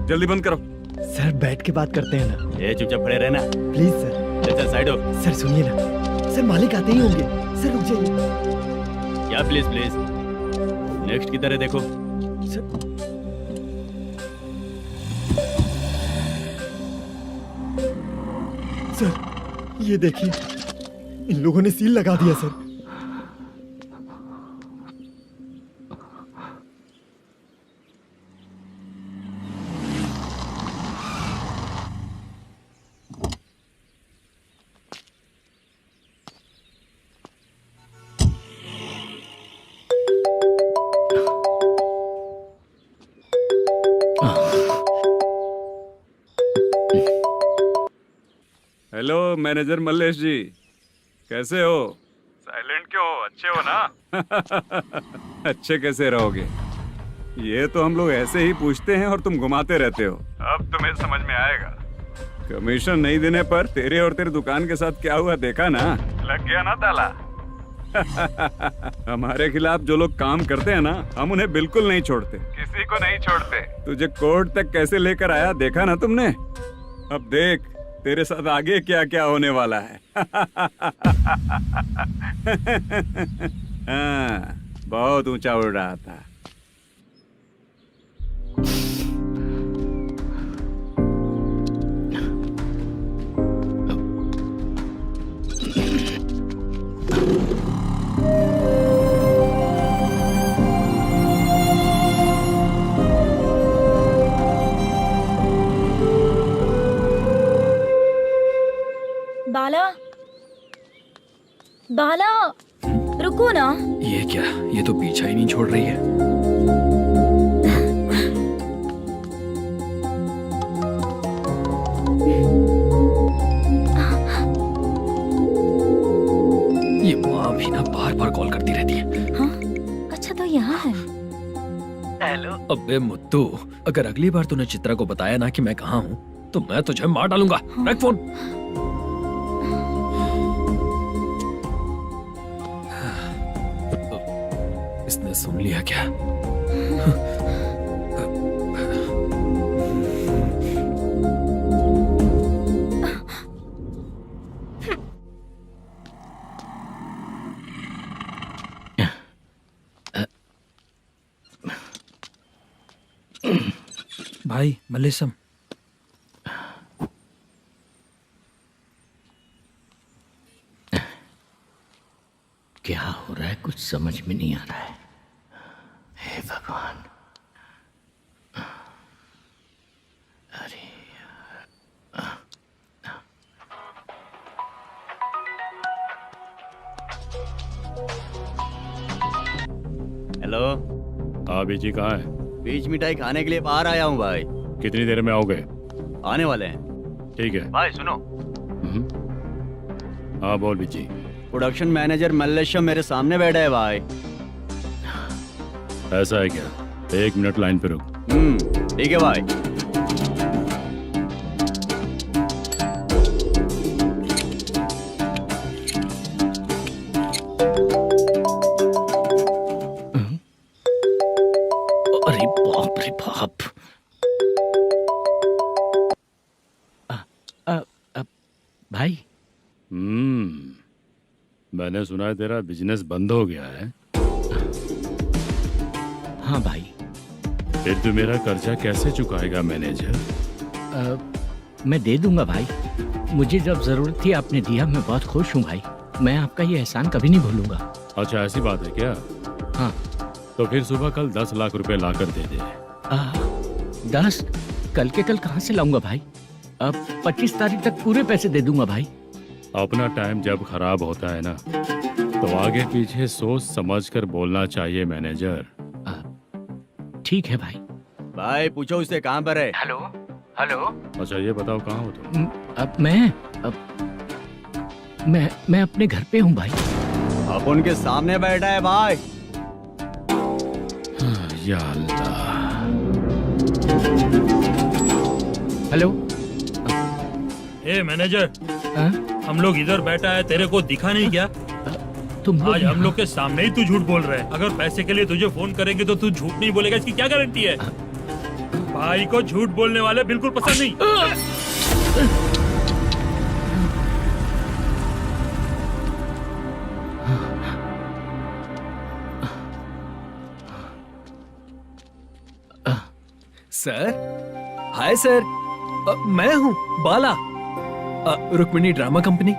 जल्दी बंद करो। सर बैठ के बात करते हैं ना। चुपचाप खड़े रहना प्लीज सर। चल साइड हो। सर सुनिए ना, सर मालिक आते ही होंगे। सर रुक जाइए। क्या प्लीज प्लीज? नेक्स्ट की तरह देखो। सर ये देखिए, इन लोगों ने सील लगा दिया सर। हेलो मैनेजर मल्लेश जी, कैसे हो? साइलेंट क्यों हो? अच्छे हो ना? अच्छे कैसे रहोगे? ये तो हम लोग ऐसे ही पूछते हैं और तुम घुमाते रहते हो। अब तुम्हें समझ में आएगा। कमीशन नहीं देने पर तेरे और तेरी दुकान के साथ क्या हुआ देखा ना? लग गया ना ताला। हमारे खिलाफ जो लोग काम करते हैं ना, हम उन्हें बिल्कुल नहीं छोड़ते, किसी को नहीं छोड़ते। तुझे कोर्ट तक कैसे लेकर आया देखा ना तुमने? अब देख तेरे साथ आगे क्या क्या होने वाला है। हाँ, बहुत ऊंचा उड़ रहा था। बाला रुको ना। ये क्या, ये तो पीछा ही नहीं छोड़ रही है। ये माँ भी ना बार बार कॉल करती रहती है। हाँ? अच्छा तो यहाँ है। हेलो। अबे मुत्तू, अगर अगली बार तूने चित्रा को बताया ना कि मैं कहाँ हूँ तो मैं तुझे मार डालूंगा। रख फोन। इसने सुन लिया क्या? भाई मल्लेशम, क्या हो रहा है, कुछ समझ में नहीं आ रहा है। हे भगवान। अरे हेलो। हाँ बीजी कहाँ है? बीच मिठाई खाने के लिए बाहर आया हूँ भाई। कितनी देर में आओगे? आने वाले हैं। ठीक है भाई सुनो, हाँ बोल बीजी। प्रोडक्शन मैनेजर मल्लेशम मेरे सामने बैठा है भाई। ऐसा है क्या? 1 मिनट लाइन पे रुक। ठीक है भाई। अरे बाप रे बाप। भाई। मैंने सुना है तेरा बिजनेस बंद हो गया है। हाँ भाई। फिर तू मेरा कर्जा कैसे चुकाएगा मैनेजर? मैं दे दूंगा भाई, मुझे जब जरूरत थी आपने दिया, मैं बहुत खुश हूँ भाई। मैं आपका ये एहसान कभी नहीं भूलूंगा। अच्छा ऐसी बात है क्या? हाँ। तो फिर सुबह कल 10 लाख रुपए लाकर दे दे। 10? कल के कल कहाँ से लाऊंगा भाई? अब 25 तारीख तक पूरे पैसे दे दूंगा भाई। अपना टाइम जब खराब होता है ना तो आगे पीछे सोच समझ कर बोलना चाहिए मैनेजर। ठीक है भाई। भाई पूछो उससे कहाँ पर है। Hello hello. अच्छा ये बताओ कहाँ हो तुम? अब मैं अपने घर पे हूँ भाई। अब उनके सामने बैठा है भाई। या अल्लाह। हेलो। ए मैनेजर, हम लोग इधर बैठा है, तेरे को दिखा नहीं क्या? तुम आज हम लोग के सामने ही तू झूठ बोल रहा है। अगर पैसे के लिए तुझे फोन करेंगे तो तू झूठ नहीं बोलेगा, इसकी क्या गारंटी है? भाई को झूठ बोलने वाले बिल्कुल पसंद नहीं। सर, हाय सर, मैं हूँ Bala, Rukmini drama company.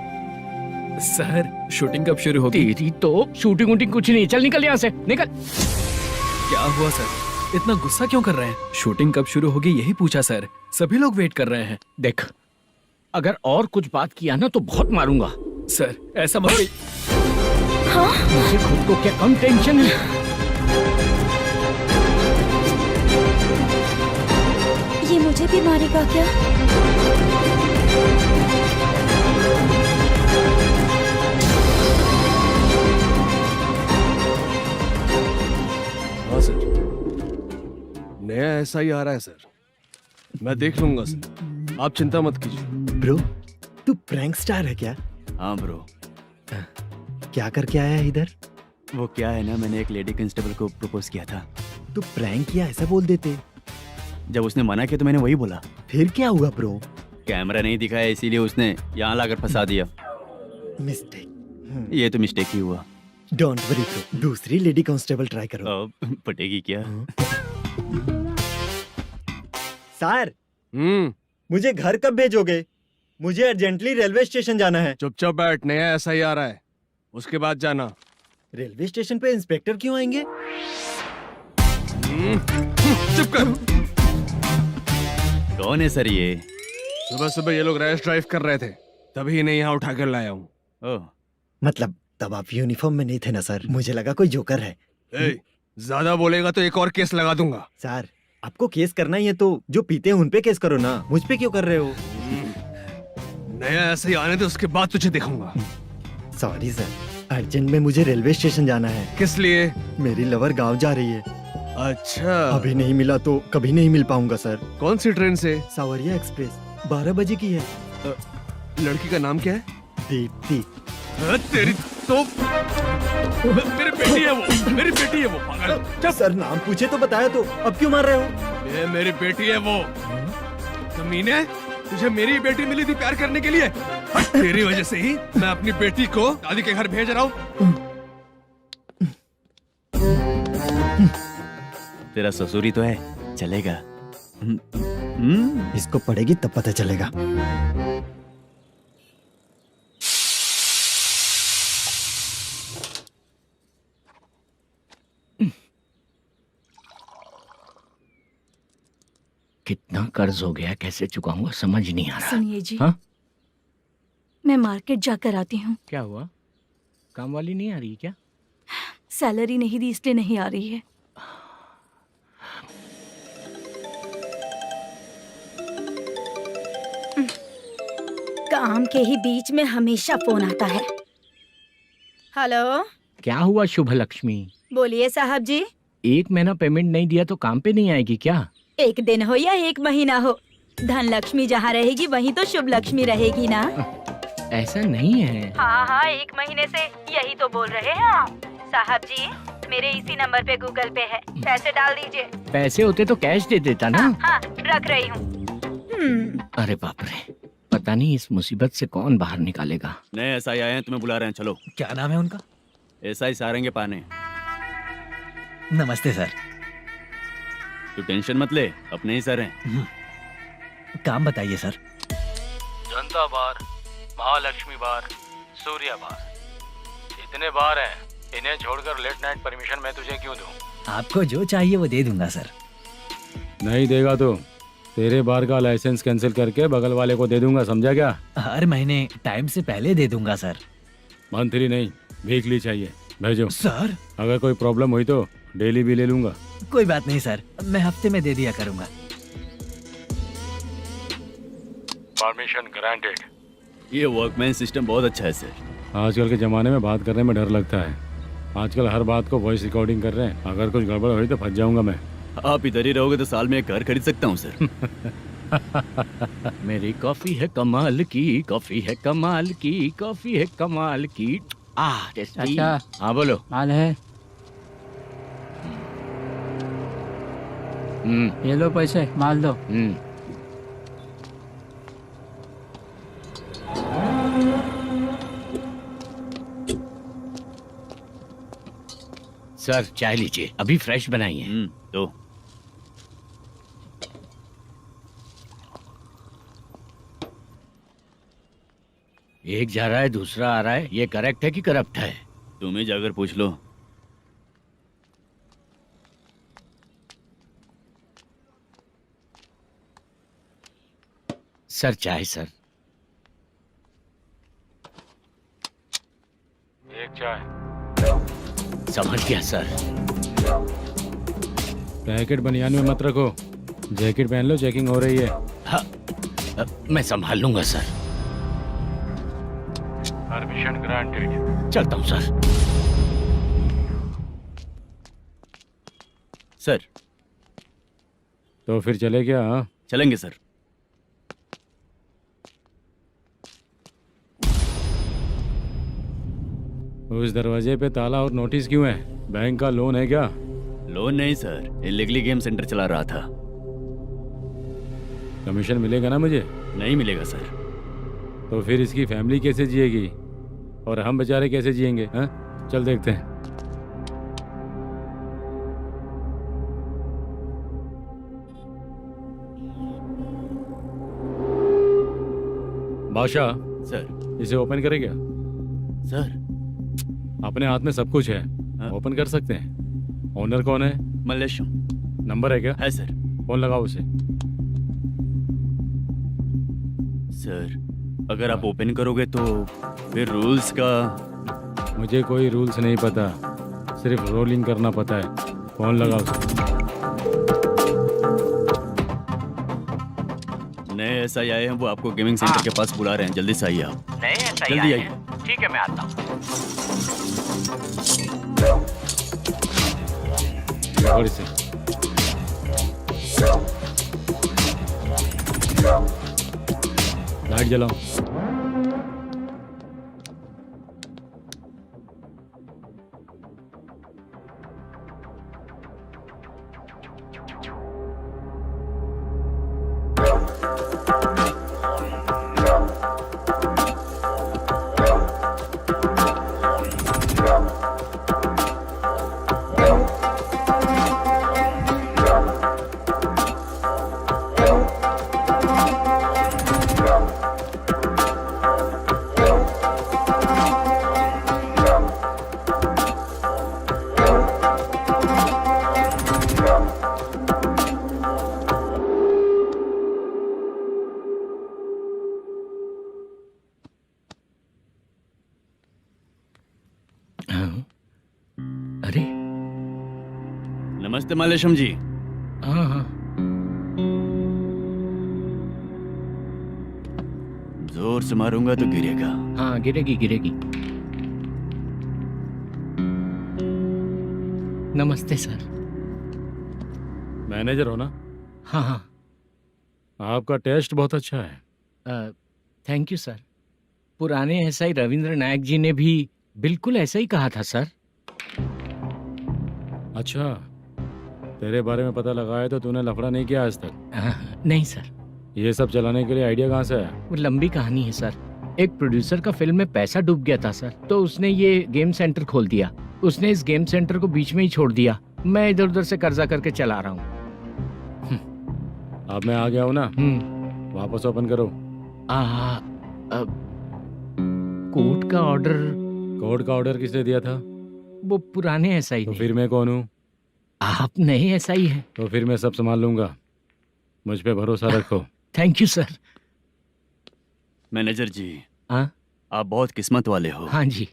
Sir shooting कब शुरू होगी? तेरी तो शूटिंग वूटिंग कुछ नहीं, चल निकल यहाँ से, निकल। क्या हुआ सर, इतना गुस्सा क्यों कर रहे हैं? शूटिंग कब शुरू होगी यही पूछा सर, सभी लोग वेट कर रहे हैं। देख, अगर और कुछ बात किया ना तो बहुत मारूंगा। सर ऐसा मत कहिए। मुझे खुद को क्या कम टेंशन है? ये मुझे भी मारेगा क्या? हाँ सर, नया ऐसा ही आ रहा है सर, मैं देख लूंगा सर, आप चिंता मत कीजिए। ब्रो, तू प्रैंक स्टार है क्या? हाँ ब्रो। क्या करके आया है इधर? वो क्या है ना, मैंने एक लेडी कांस्टेबल को प्रपोज किया था। तू प्रैंक किया ऐसा बोल देते। जब उसने मना किया तो मैंने वही बोला। फिर क्या हुआ ब्रो? कैमरा नहीं दिखाया इसीलिए उसने यहाँ लाकर फंसा दिया। मिस्टेक। ये तो मिस्टेक ही हुआ। डोंट वरी ब्रो, दूसरी लेडी कांस्टेबल ट्राई करो। पटेगी क्या? सर, मुझे घर कब भेजोगे? मुझे अर्जेंटली रेलवे स्टेशन जाना है। चुपचाप बैठ, नया ऐसा ही आ रहा है, उसके बाद जाना। रेलवे स्टेशन पे इंस्पेक्टर क्यों आएंगे? चुप कर। कौन है सर ये? सुबह सुबह ये लोग रैश ड्राइव कर रहे थे, तभी इन्हें यहाँ उठा कर लाया हूँ। मतलब तब आप यूनिफॉर्म में नहीं थे ना सर, मुझे लगा कोई जोकर है। ज्यादा बोलेगा तो एक और केस लगा दूंगा। सर आपको केस करना ही है तो जो पीते हैं उन पे केस करो ना, मुझ पे क्यों कर रहे हो? नया ऐसे ही आने दो, उसके बाद तुझे देखूंगा। सॉरी सर, अर्जेंट में मुझे रेलवे स्टेशन जाना है। किस लिए? मेरी लवर गांव जा रही है। अच्छा, अभी नहीं मिला तो कभी नहीं मिल पाऊंगा सर। कौन सी ट्रेन से? सावरिया एक्सप्रेस, 12 बजे की है। लड़की का नाम क्या है? दीप्ति। तेरी तो मेरी बेटी है वो, मेरी बेटी है वो, पागल। सर नाम पूछे तो बताया, तो अब क्यों मार रहे हो? ये मेरी बेटी है वो। कमीने, तुझे मेरी बेटी मिली थी प्यार करने के लिए। तेरी वजह से ही मैं अपनी बेटी को दादी के घर भेज रहा हूँ। तेरा ससुरी तो है, चलेगा। इसको पढ़ेगी तब पता चलेगा। कितना कर्ज हो गया, कैसे चुकाऊंगा समझ नहीं आ रहा। सुनिए जी, हाँ? मैं मार्केट जाकर आती हूँ। क्या हुआ? काम वाली नहीं आ रही क्या? सैलरी नहीं दी इसलिए नहीं आ रही है। काम के ही बीच में हमेशा फोन आता है। हेलो, क्या हुआ शुभ लक्ष्मी? बोलिए साहब जी। 1 महीना पेमेंट नहीं दिया तो काम पे नहीं आएगी क्या? 1 दिन हो या 1 महीना हो, धन लक्ष्मी जहाँ रहेगी वहीं तो शुभ लक्ष्मी रहेगी ना। ऐसा नहीं है। हाँ हाँ, 1 महीने से यही तो बोल रहे हैं आप। साहब जी, मेरे इसी नंबर पे गूगल पे है, पैसे डाल दीजिए। पैसे होते तो कैश दे देता ना। हाँ, रख रही हूँ। अरे बाप रे, पता नहीं इस मुसीबत से कौन बाहर निकालेगा। नए एसआई आए हैं, तुम्हें बुला रहे हैं, चलो। क्या नाम है उनका? एसआई सारंगे पाने। नमस्ते सर। तू टेंशन मत ले, अपने ही सर हैं। काम बताइए सर। जनता बार, महालक्ष्मी बार, सूर्या बार, इतने बार हैं। इन्हें छोड़कर लेट नाइट परमिशन मैं तुझे क्यों दूं? आपको जो चाहिए वो दे दूंगा सर। नहीं देगा तो तेरे बार का लाइसेंस कैंसिल करके बगल वाले को दे दूंगा, समझा क्या? हर महीने टाइम से पहले दे दूंगा सर। मंथली नहीं, वीकली चाहिए, भेजो। सर अगर कोई प्रॉब्लम हुई तो डेली भी ले लूंगा। कोई बात नहीं सर, मैं हफ्ते में दे दिया करूंगा। Permission granted. ये वर्कमैन सिस्टम बहुत अच्छा है सर। आजकल के ज़माने में बात करने में डर लगता है। आजकल हर बात को वॉइस रिकॉर्डिंग कर रहे हैं। अगर कुछ गड़बड़ हुई तो फंस जाऊंगा मैं। आप इधर ही रहोगे तो साल में एक घर खरीद सकता हूँ सर। मेरी कॉफी है कमाल की, कॉफी है कमाल की, कॉफी है कमाल की। टेस्टी। अच्छा। हाँ बोलो। माल है, ये लो पैसे, माल दो। सर चाय लीजिए, अभी फ्रेश बनाई है। तो एक जा रहा है दूसरा आ रहा है, ये करेक्ट है कि करप्ट है? तुम ही जाकर पूछ लो। सर चाय सर। एक चाय। समझ गया सर। पैकेट बनियान में मत रखो, जैकेट पहन लो, चेकिंग हो रही है। हाँ, मैं संभाल लूंगा सर। Permission granted. चलता हूँ सर। सर तो फिर चले क्या? हाँ? चलेंगे सर। उस दरवाजे पे ताला और नोटिस क्यों है? बैंक का लोन है क्या? लोन नहीं सर, इलीगली गेम सेंटर चला रहा था। कमीशन मिलेगा ना मुझे? नहीं मिलेगा सर। तो फिर इसकी फैमिली कैसे जिएगी और हम बेचारे कैसे जिएंगे? हाँ, चल देखते हैं। बादशाह सर। इसे ओपन करे क्या? सर अपने हाथ में सब कुछ है, ओपन कर सकते हैं। ओनर कौन है? मल्लेशम। नंबर है क्या? है सर। फोन लगाओ उसे। सर अगर आप ओपन करोगे तो फिर रूल्स का मुझे कोई रूल्स नहीं पता, सिर्फ रोलिंग करना पता है। फोन लगाओ। नए एसआई आए हैं, वो आपको गेमिंग सेंटर के पास बुला रहे हैं, जल्दी से आइए आप। नए ऐसा जल्दी आइए। ठीक है, मैं आता हूँ। और इसे लाइट जलाओ। अरे नमस्ते मालेशम जी। हाँ हाँ, जोर से मारूंगा तो गिरेगा। हाँ गिरेगी गिरेगी। नमस्ते सर। मैनेजर हो ना? हाँ हाँ। आपका टेस्ट बहुत अच्छा है। Thank you sir. पुराने एसआई रविंद्र नायक जी ने भी बिल्कुल ऐसा ही कहा था सर। अच्छा, तेरे बारे में पता लगा है तो तूने लफड़ा नहीं किया आज तक? नहीं सर। ये सब चलाने के लिए आइडिया कहाँ से है? वो लंबी कहानी है सर। एक प्रोड्यूसर का फिल्म में पैसा डूब गया था सर, तो उसने ये गेम सेंटर खोल दिया। उसने इस गेम सेंटर को बीच में ही छोड़ दिया। मैं इधर उधर से कर्जा करके चला रहा हूँ। अब मैं आ गया हूँ ना, वापस ओपन करो। कोर्ट का ऑर्डर। कोर्ट का ऑर्डर किसने दिया था? वो पुराने एसआई तो फिर मैं कौन हूँ? आप नए एसआई हैं। तो फिर मैं सब संभाल लूंगा, मुझ पे भरोसा रखो। Thank you sir. मैनेजर जी, हाँ आप बहुत किस्मत वाले हो। हाँ जी।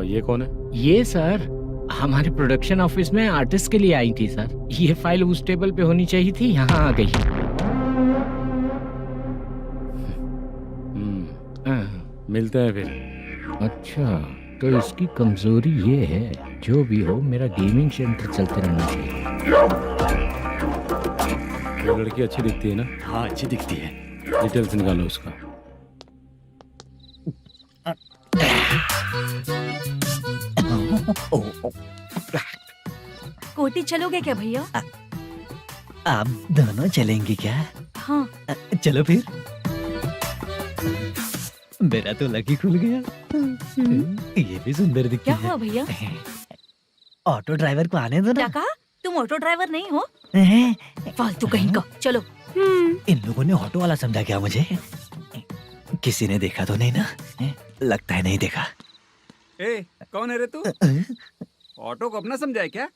ये कौन है? ये सर हमारे प्रोडक्शन ऑफिस में आर्टिस्ट के लिए आई थी सर। ये फाइल उस टेबल पे होनी चाहिए थी, यहाँ आ गई। मिलते हैं फिर। अच्छा, तो इसकी कमजोरी ये है, जो भी हो मेरा गेमिंग सेंटर चलते रहना चाहिए। वो लड़की अच्छी दिखती है ना? हाँ अच्छी दिखती है। डिटेल्स निकालो उसका। कोटी चलोगे क्या भैया? आप दोनों चलेंगे क्या? हाँ। चलो फिर। मेरा तो लकी खुल गया। ये भी सुंदर दिखती क्या है। हुआ भैया? ऑटो ड्राइवर को आने दो क्या ना। कहा? तुम ऑटो ड्राइवर नहीं हो? फालतू कहीं का। चलो। इन लोगों ने ऑटो वाला समझा क्या मुझे? किसी ने देखा तो नहीं ना? लगता है नहीं देखा। ए, कौन है रे तू? ऑटो को अपना समझा है क्या?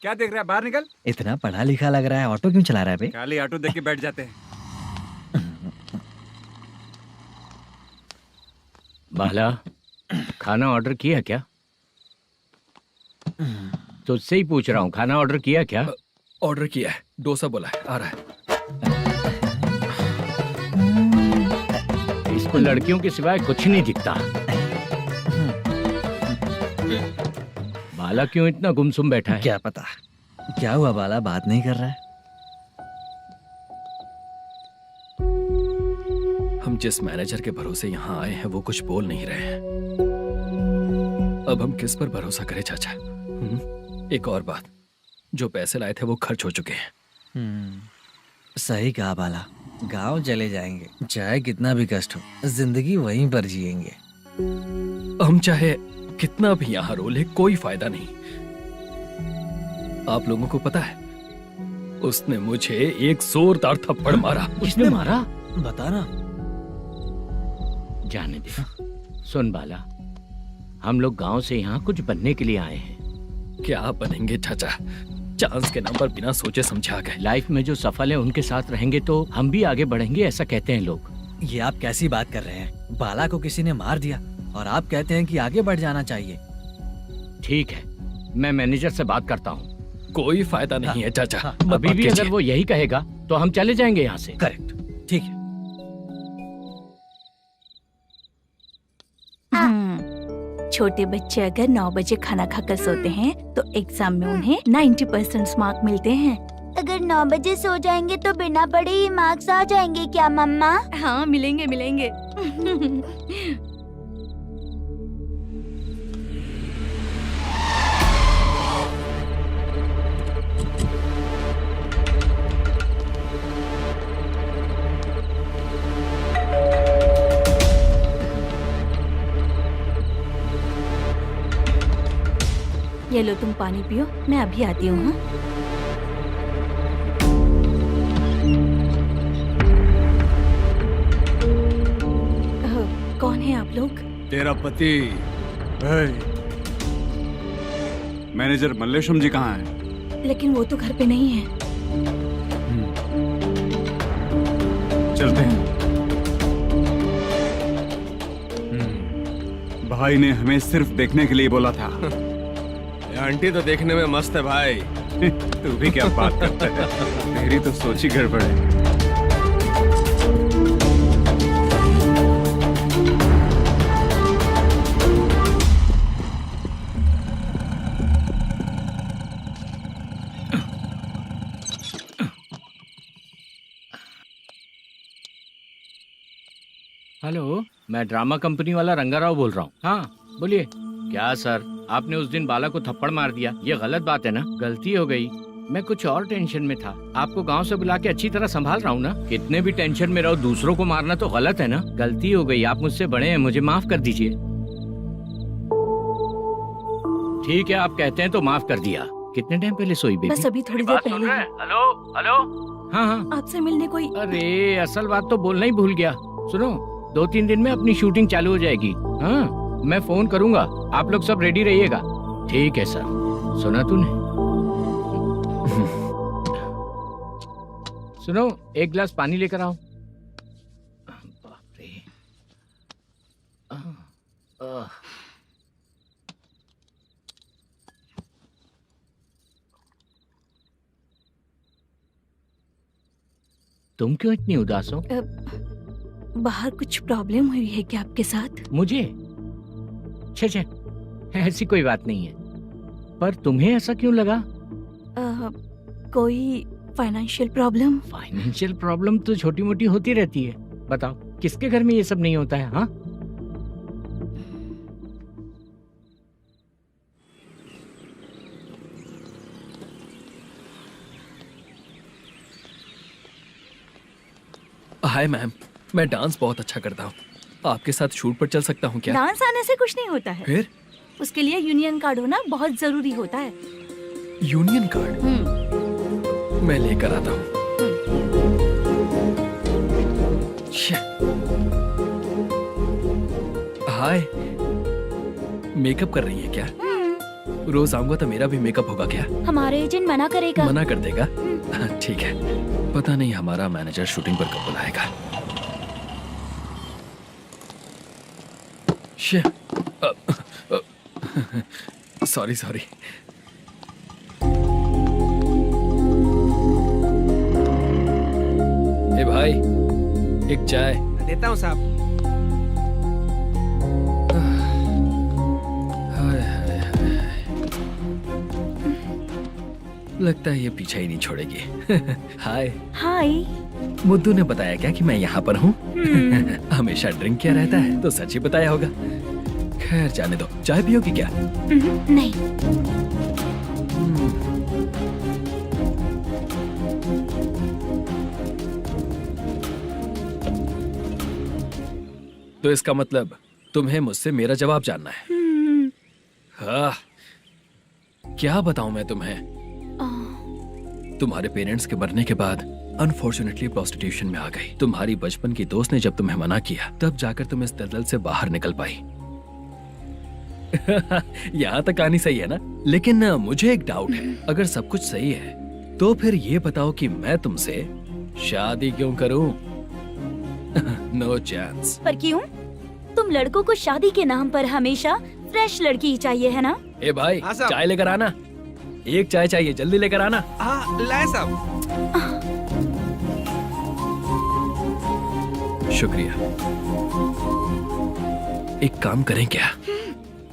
क्या देख रहा है? बाहर निकल। इतना पढ़ा लिखा लग रहा है, ऑटो क्यों चला रहा है बे? खाली ऑटो देख के बैठ जाते हैं। बाला, खाना ऑर्डर किया क्या? तुझसे ही पूछ रहा हूँ, खाना ऑर्डर किया क्या? ऑर्डर किया है, डोसा बोला है, आ रहा है। इसको लड़कियों के सिवाय कुछ नहीं दिखता। बाला क्यों इतना गुमसुम बैठा है? क्या पता क्या हुआ, बाला बात नहीं कर रहा है। हम जिस मैनेजर के भरोसे यहाँ आए हैं वो कुछ बोल नहीं रहे हैं। अब हम किस पर भरोसा करें चाचा? एक और बात, जो पैसे लाए थे वो खर्च हो चुके हैं। सही कहा बाला, गांव चले जाएंगे, चाहे कितना भी कष्ट हो, जिंदगी वहीं पर जिएंगे। हम चाहे कितना भी यहाँ रोले, कोई फायदा नहीं। आप लोगों को पता है, उसने मुझे एक जोरदार थप्पड़ मारा। किसने मारा? बता ना। जाने दे। सुन बाला, हम लोग गांव से यहाँ कुछ बनने के लिए आए हैं। क्या बनेंगे चाचा? चांस के नाम पर बिना सोचे समझे आ गए। लाइफ में जो सफल है उनके साथ रहेंगे तो हम भी आगे बढ़ेंगे, ऐसा कहते हैं लोग। ये आप कैसी बात कर रहे हैं? बाला को किसी ने मार दिया और आप कहते हैं कि आगे बढ़ जाना चाहिए। ठीक है, मैं मैनेजर से बात करता हूँ। कोई फायदा नहीं है चाचा। अभी भी अगर वो यही कहेगा तो हम चले जाएंगे यहाँ से। करेक्ट, ठीक है। छोटे बच्चे अगर 9 बजे खाना खाकर सोते हैं तो एग्जाम में उन्हें 90% मार्क मिलते हैं। अगर 9 बजे सो जाएंगे तो बिना पढ़े ही मार्क्स आ जाएंगे क्या मम्मा? हाँ, मिलेंगे मिलेंगे। ये लो, तुम पानी पियो, मैं अभी आती हूँ। हाँ, कौन है आप लोग? तेरा पति। मैनेजर मल्लेशम जी कहाँ हैं? लेकिन वो तो घर पे नहीं है। चलते हैं। भाई ने हमें सिर्फ देखने के लिए बोला था। आंटी तो देखने में मस्त है भाई। तू भी क्या बात करता है? मेरी तो सोच ही गड़बड़ है। हेलो, मैं ड्रामा कंपनी वाला रंगाराव बोल रहा हूँ। हाँ बोलिए। क्या सर, आपने उस दिन बाला को थप्पड़ मार दिया, ये गलत बात है ना? गलती हो गई, मैं कुछ और टेंशन में था। आपको गांव से बुला के अच्छी तरह संभाल रहा हूँ ना। कितने भी टेंशन में रहो, दूसरों को मारना तो गलत है ना। गलती हो गई, आप मुझसे बड़े हैं, मुझे माफ कर दीजिए। ठीक है, आप कहते हैं तो माफ कर दिया। कितने टाइम पहले सोई बेबी? बस अभी थोड़ी देर पहले। Hello hello. हाँ हाँ, आपसे मिलने कोई। अरे असल बात तो बोलना ही भूल गया। सुनो, 2-3 दिन में अपनी शूटिंग चालू हो जाएगी। हाँ, मैं फोन करूंगा, आप लोग सब रेडी रहिएगा। ठीक है सर। सुना तूने? सुनो, एक गिलास पानी लेकर आओ। बाप रे। तुम क्यों इतनी उदास हो? बाहर कुछ प्रॉब्लम हुई है क्या आपके साथ? मुझे? छे, ऐसी कोई बात नहीं है। पर तुम्हें ऐसा क्यों लगा? कोई फाइनेंशियल प्रॉब्लम? फाइनेंशियल प्रॉब्लम तो छोटी मोटी होती रहती है। बताओ, किसके घर में ये सब नहीं होता है? हाँ, हाय मैम, मैं डांस बहुत अच्छा करता हूँ। आपके साथ शूट पर चल सकता हूँ क्या? डांस आने से कुछ नहीं होता है। फिर? उसके लिए यूनियन कार्ड होना बहुत जरूरी होता है। Union card? मैं लेकर आता हूँ। हाय, मेकअप कर रही है क्या? रोज आऊंगा तो मेरा भी मेकअप होगा क्या? हमारे एजेंट मना करेगा। मना कर देगा? ठीक है, पता नहीं हमारा मैनेजर शूटिंग पर कब बुलाएगा। सॉरी। ए भाई, एक चाय। देता हूँ साहब। लगता है ये पीछा ही नहीं छोड़ेगी। हाय। हाय। मुद्दू ने बताया क्या कि मैं यहाँ पर हूँ? हमेशा ड्रिंक किया रहता है तो सच ही बताया होगा। खैर जाने दो, चाय पियोगी क्या? नहीं। तो इसका मतलब तुम्हें मुझसे मेरा जवाब जानना है? हाँ, क्या बताऊं मैं तुम्हें? तुम्हारे पेरेंट्स के मरने के बाद अनफॉर्चुनेटली प्रोस्टिट्यूशन में आ गई। तुम्हारी बचपन की दोस्त ने जब तुम्हें मना किया, तब जाकर तुम इस दलदल से बाहर निकल पाई। यहाँ तक कहानी सही है ना, लेकिन मुझे एक डाउट है। अगर सब कुछ सही है तो फिर ये बताओ कि मैं तुमसे शादी क्यों करूं? No chance. पर क्यों? तुम लड़कों को शादी के नाम पर हमेशा फ्रेश लड़की ही चाहिए, है ना? ए भाई, चाय लेकर आना। एक चाय चाहिए, जल्दी लेकर आना। लाए साहब। शुक्रिया। एक काम करें क्या?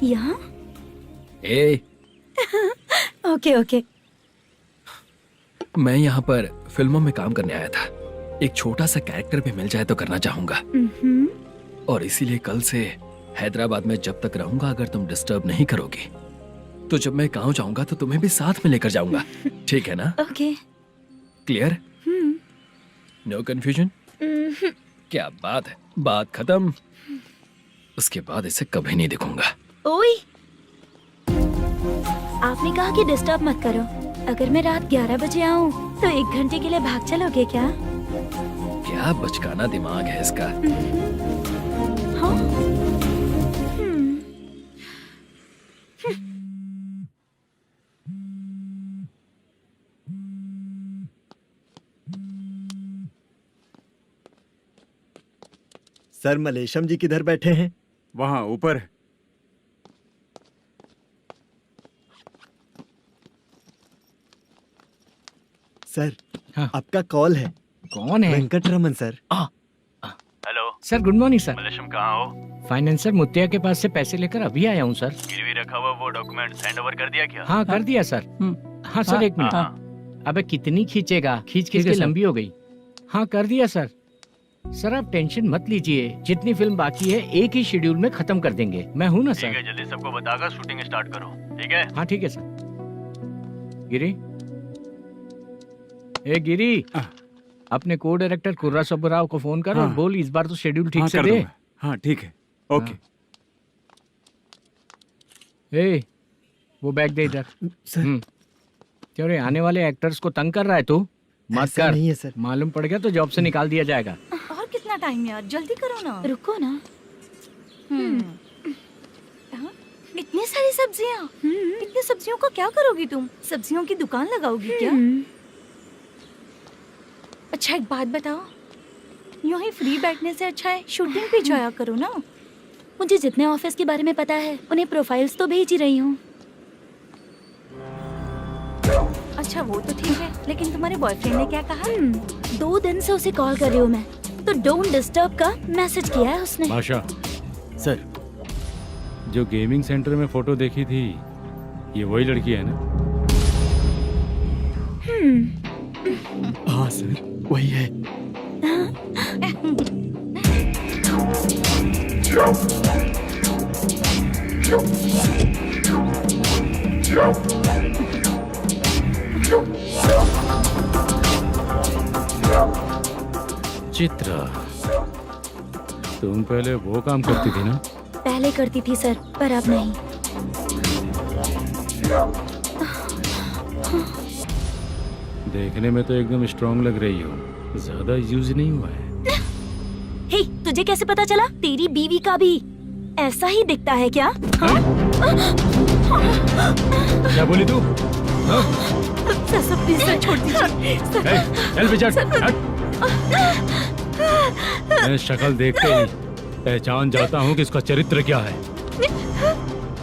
यहाँ? ए, ओके ओके। मैं यहाँ पर फिल्मों में काम करने आया था। एक छोटा सा कैरेक्टर भी मिल जाए तो करना चाहूंगा। और इसीलिए कल से हैदराबाद में जब तक रहूंगा, अगर तुम डिस्टर्ब नहीं करोगी तो जब मैं गाँव जाऊंगा तो तुम्हें भी साथ में लेकर जाऊंगा। ठीक है ना? ओके। क्लियर? No confusion? क्या बात है, बात खत्म। उसके बाद इसे कभी नहीं दिखूंगा। ओए, आपने कहा कि डिस्टर्ब मत करो। अगर मैं रात 11 बजे आऊँ तो 1 घंटे के लिए भाग चलोगे क्या? क्या बचकाना दिमाग है इसका। हाँ? सर, मलेशम जी किधर बैठे हैं? वहाँ ऊपर। सर, आपका कॉल है। कौन है? Venkataraman sir. Hello sir, good morning sir. Malesham कहाँ हो? फाइनेंसर मुत्तिया के पास से पैसे लेकर अभी आया हूँ सर। गिरवी रखा हुआ वो डॉक्यूमेंट हैंड ओवर कर दिया क्या? हाँ, कर दिया सर। हाँ सर, एक मिनट। अबे कितनी खींचेगा, खींच खींच के लंबी हो गई। हाँ, कर दिया सर। सर आप टेंशन मत लीजिए, जितनी फिल्म बाकी है एक ही शेड्यूल में खत्म कर देंगे। मैं हूँ ना सर। ठीक है, जल्दी सबको बताकर शूटिंग स्टार्ट करो। ठीक है? हाँ ठीक है सर। गिरी, ए गिरी, अपने को डायरेक्टर कुर्रा सुब्बराव को फोन कर और बोल इस बार तो शेड्यूल ठीक से दे। हाँ ठीक है, ओके। ए, वो बैग दे इधर। क्यों रे, आने वाले एक्टर्स को तंग कर रहा है तू? मत ऐसा कर। नहीं है सर। मालूम पड़ गया तो जॉब से निकाल दिया जाएगा। और कितना टाइम यार, जल्दी करो ना। रुको ना। इतनी सारी सब्जियाँ, इतनी सब्जियों को क्या करोगी तुम? सब्जियों की दुकान लगाओगी क्या? अच्छा एक बात बताओ, यूं ही फ्री बैठने से अच्छा है शूटिंग पे जाया करो ना। मुझे जितने ऑफिस के बारे में पता है उन्हें प्रोफाइल्स तो भेज ही रही हूँ। अच्छा वो तो ठीक है, लेकिन तुम्हारे बॉयफ्रेंड ने क्या कहा? 2 दिन से उसे कॉल कर रही हूँ मैं, तो डोंट डिस्टर्ब का मैसेज किया है उसने। बादशाह सर, जो गेमिंग सेंटर में फोटो देखी थी, ये वही लड़की है ना? हाँ सर, वही है। चित्रा, तुम पहले वो काम करती थी ना? पहले करती थी सर, पर अब नहीं। देखने में तो एकदम स्ट्रांग लग रही हो, ज्यादा यूज नहीं हुआ है। हे, तुझे कैसे पता चला? तेरी बीवी का भी ऐसा ही दिखता है क्या? हाँ? क्या बोली तू? सर प्लीज सर, छोड़ दीजिए। चल विजट, हट। मैं शक्ल देखते ही पहचान जाता हूँ कि इसका चरित्र क्या है।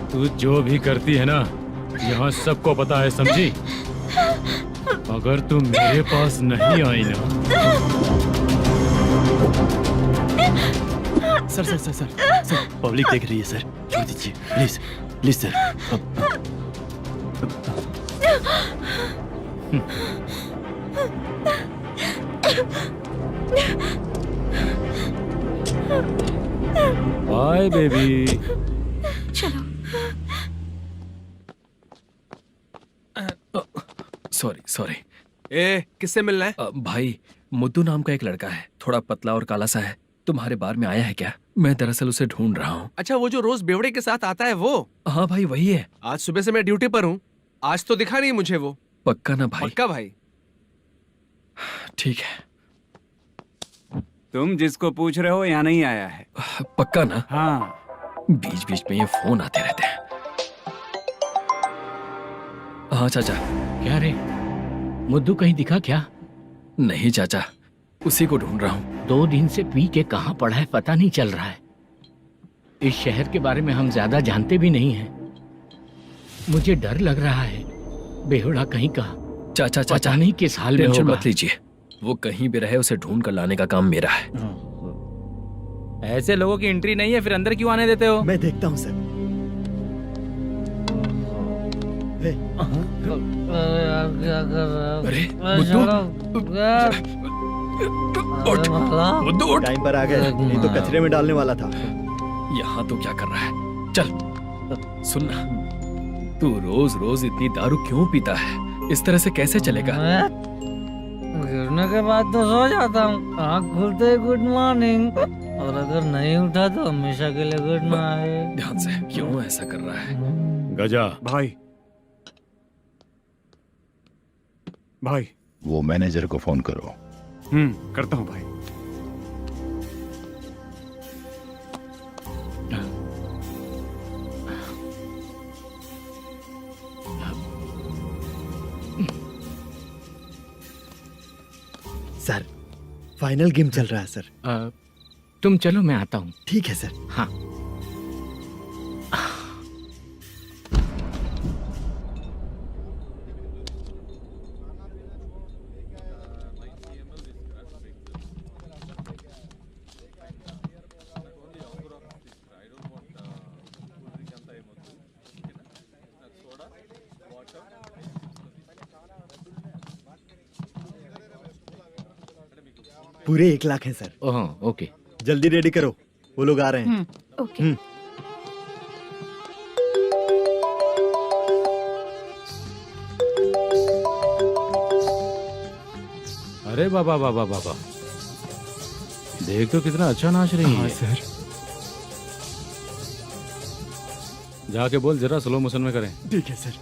तू जो भी करती है ना, यहाँ सबको पता है, समझी? अगर तू मेरे पास नहीं आई ना। Sir sir sir sir sir, public देख रही है सर, छोड़ दीजिए please please sir. Bye baby. चलो। Sorry sorry. ए, किससे मिलना है? भाई, मुद्दू नाम का एक लड़का है, थोड़ा पतला और काला सा है। तुम्हारे बार में आया है क्या? मैं दरअसल उसे ढूंढ रहा हूँ। अच्छा, वो जो रोज बेवड़े के साथ आता है वो? हाँ भाई, वही है। आज सुबह से मैं ड्यूटी पर हूँ, आज तो दिखा नहीं मुझे वो। पक्का ना भाई? पक्का भाई। ठीक है। तुम जिसको पूछ रहे हो यहाँ नहीं आया है। पक्का ना? हाँ। बीच बीच में ये फोन आते रहते हैं। हाँ चाचा। क्या रे, मुद्दू कहीं दिखा क्या? नहीं चाचा, उसी को ढूंढ रहा हूँ। 2 दिन से पी के कहाँ पड़ा है पता नहीं चल रहा है। इस शहर के बारे में हम ज्यादा जानते भी नहीं हैं। मुझे डर लग रहा है, बेहुड़ा कहीं का। चाचा चाचा पता नहीं किस हाल में टेंशन होगा। मत लीजिए, वो कहीं भी रहे उसे ढूंढ कर लाने का काम मेरा है। ऐसे लोगों की एंट्री नहीं है, फिर अंदर क्यों आने देते हो? मैं देखता हूँ सर। अरे मुद्दू टाइम पर आ गए, नहीं तो कचरे में डालने वाला था। यहाँ तो क्या कर रहा है? चल सुनना, तू रोज रोज इतनी दारू क्यों पीता है? इस तरह से कैसे चलेगा? गिरने के बाद तो सो जाता हूँ, आँख खुलते ही गुड मॉर्निंग, और अगर नहीं उठा तो हमेशा के लिए गुड नाइट। ध्यान से, क्यों ऐसा कर रहा है? गजा भाई, भाई वो मैनेजर को फोन करो। करता हूँ भाई। सर फाइनल गेम चल रहा है सर। तुम चलो, मैं आता हूँ। ठीक है सर। हाँ। पूरे 1 लाख हैं सर। ओह ओके, जल्दी रेडी करो, वो लोग आ रहे हैं। ओके। अरे बाबा बाबा बाबा, देख तो कितना अच्छा नाच रही है। सर जाके बोल जरा स्लो मोशन में करें। ठीक है सर।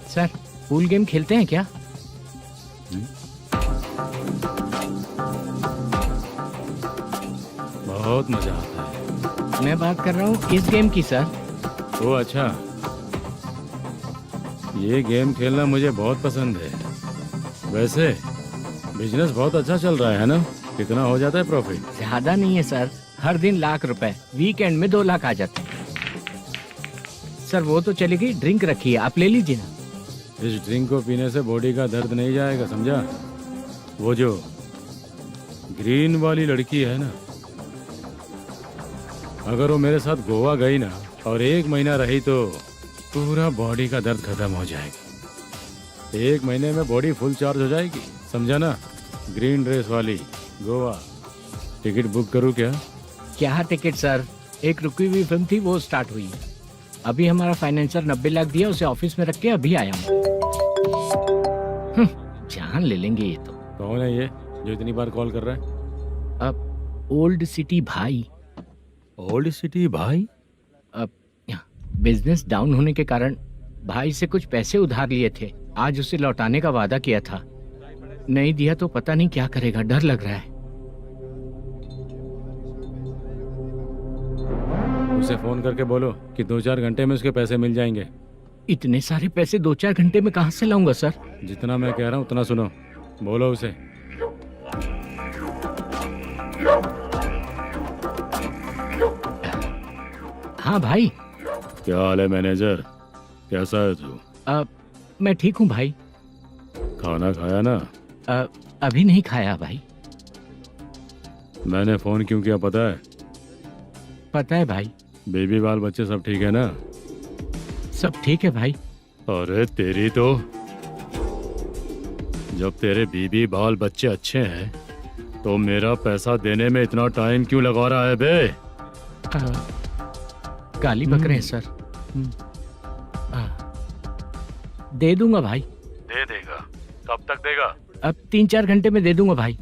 सर पूल गेम खेलते हैं क्या? बहुत मजा आता है। मैं बात कर रहा हूँ इस गेम की सर। ओ अच्छा, ये गेम खेलना मुझे बहुत पसंद है। वैसे बिजनेस बहुत अच्छा चल रहा है ना? कितना हो जाता है प्रॉफिट? ज्यादा नहीं है सर, हर दिन लाख रुपए, वीकेंड में 2 लाख आ जाते हैं। सर वो तो चली गई, ड्रिंक रखी है, आप ले लीजिए ना। इस ड्रिंक को पीने से बॉडी का दर्द नहीं जाएगा, समझा? वो जो ग्रीन वाली लड़की है ना, अगर वो मेरे साथ गोवा गई ना और 1 महीना रही तो पूरा बॉडी का दर्द खत्म हो जाएगी। 1 महीने में बॉडी फुल चार्ज हो जाएगी, समझा ना? ग्रीन ड्रेस वाली, गोवा। टिकट बुक करूँ क्या? क्या टिकट सर, एक रुकी हुई फिल्म थी वो स्टार्ट हुई है। अभी हमारा फाइनेंसर 90 लाख दिया, उसे ऑफिस में रख के अभी आया हूँ। जान ले लेंगे ये तो। कौन है ये जो इतनी बार कॉल कर रहा है? अब ओल्ड सिटी भाई। ओल्ड सिटी भाई? अब बिजनेस डाउन होने के कारण भाई से कुछ पैसे उधार लिए थे, आज उसे लौटाने का वादा किया था। नहीं दिया तो पता नहीं क्या करेगा, डर लग रहा है। उसे फोन करके बोलो कि 2-4 घंटे में उसके पैसे मिल जाएंगे। इतने सारे पैसे 2-4 घंटे में कहाँ से लाऊंगा सर? जितना मैं कह रहा हूँ उतना सुनो, बोलो उसे। हाँ भाई। क्या हाल है मैनेजर, कैसा है तू? मैं ठीक हूँ भाई। खाना खाया ना? अभी नहीं खाया भाई। मैंने फोन क्यों किया पता है? पता है भाई। बेबी बाल बच्चे सब ठीक है ना? सब ठीक है भाई। अरे तेरी तो, जब तेरे बीबी बाल बच्चे अच्छे हैं तो मेरा पैसा देने में इतना टाइम क्यों लगा रहा है बे? गाली बक रहे हैं सर। दे दूंगा भाई। दे देगा? कब तक देगा? अब 3-4 घंटे में दे दूंगा भाई।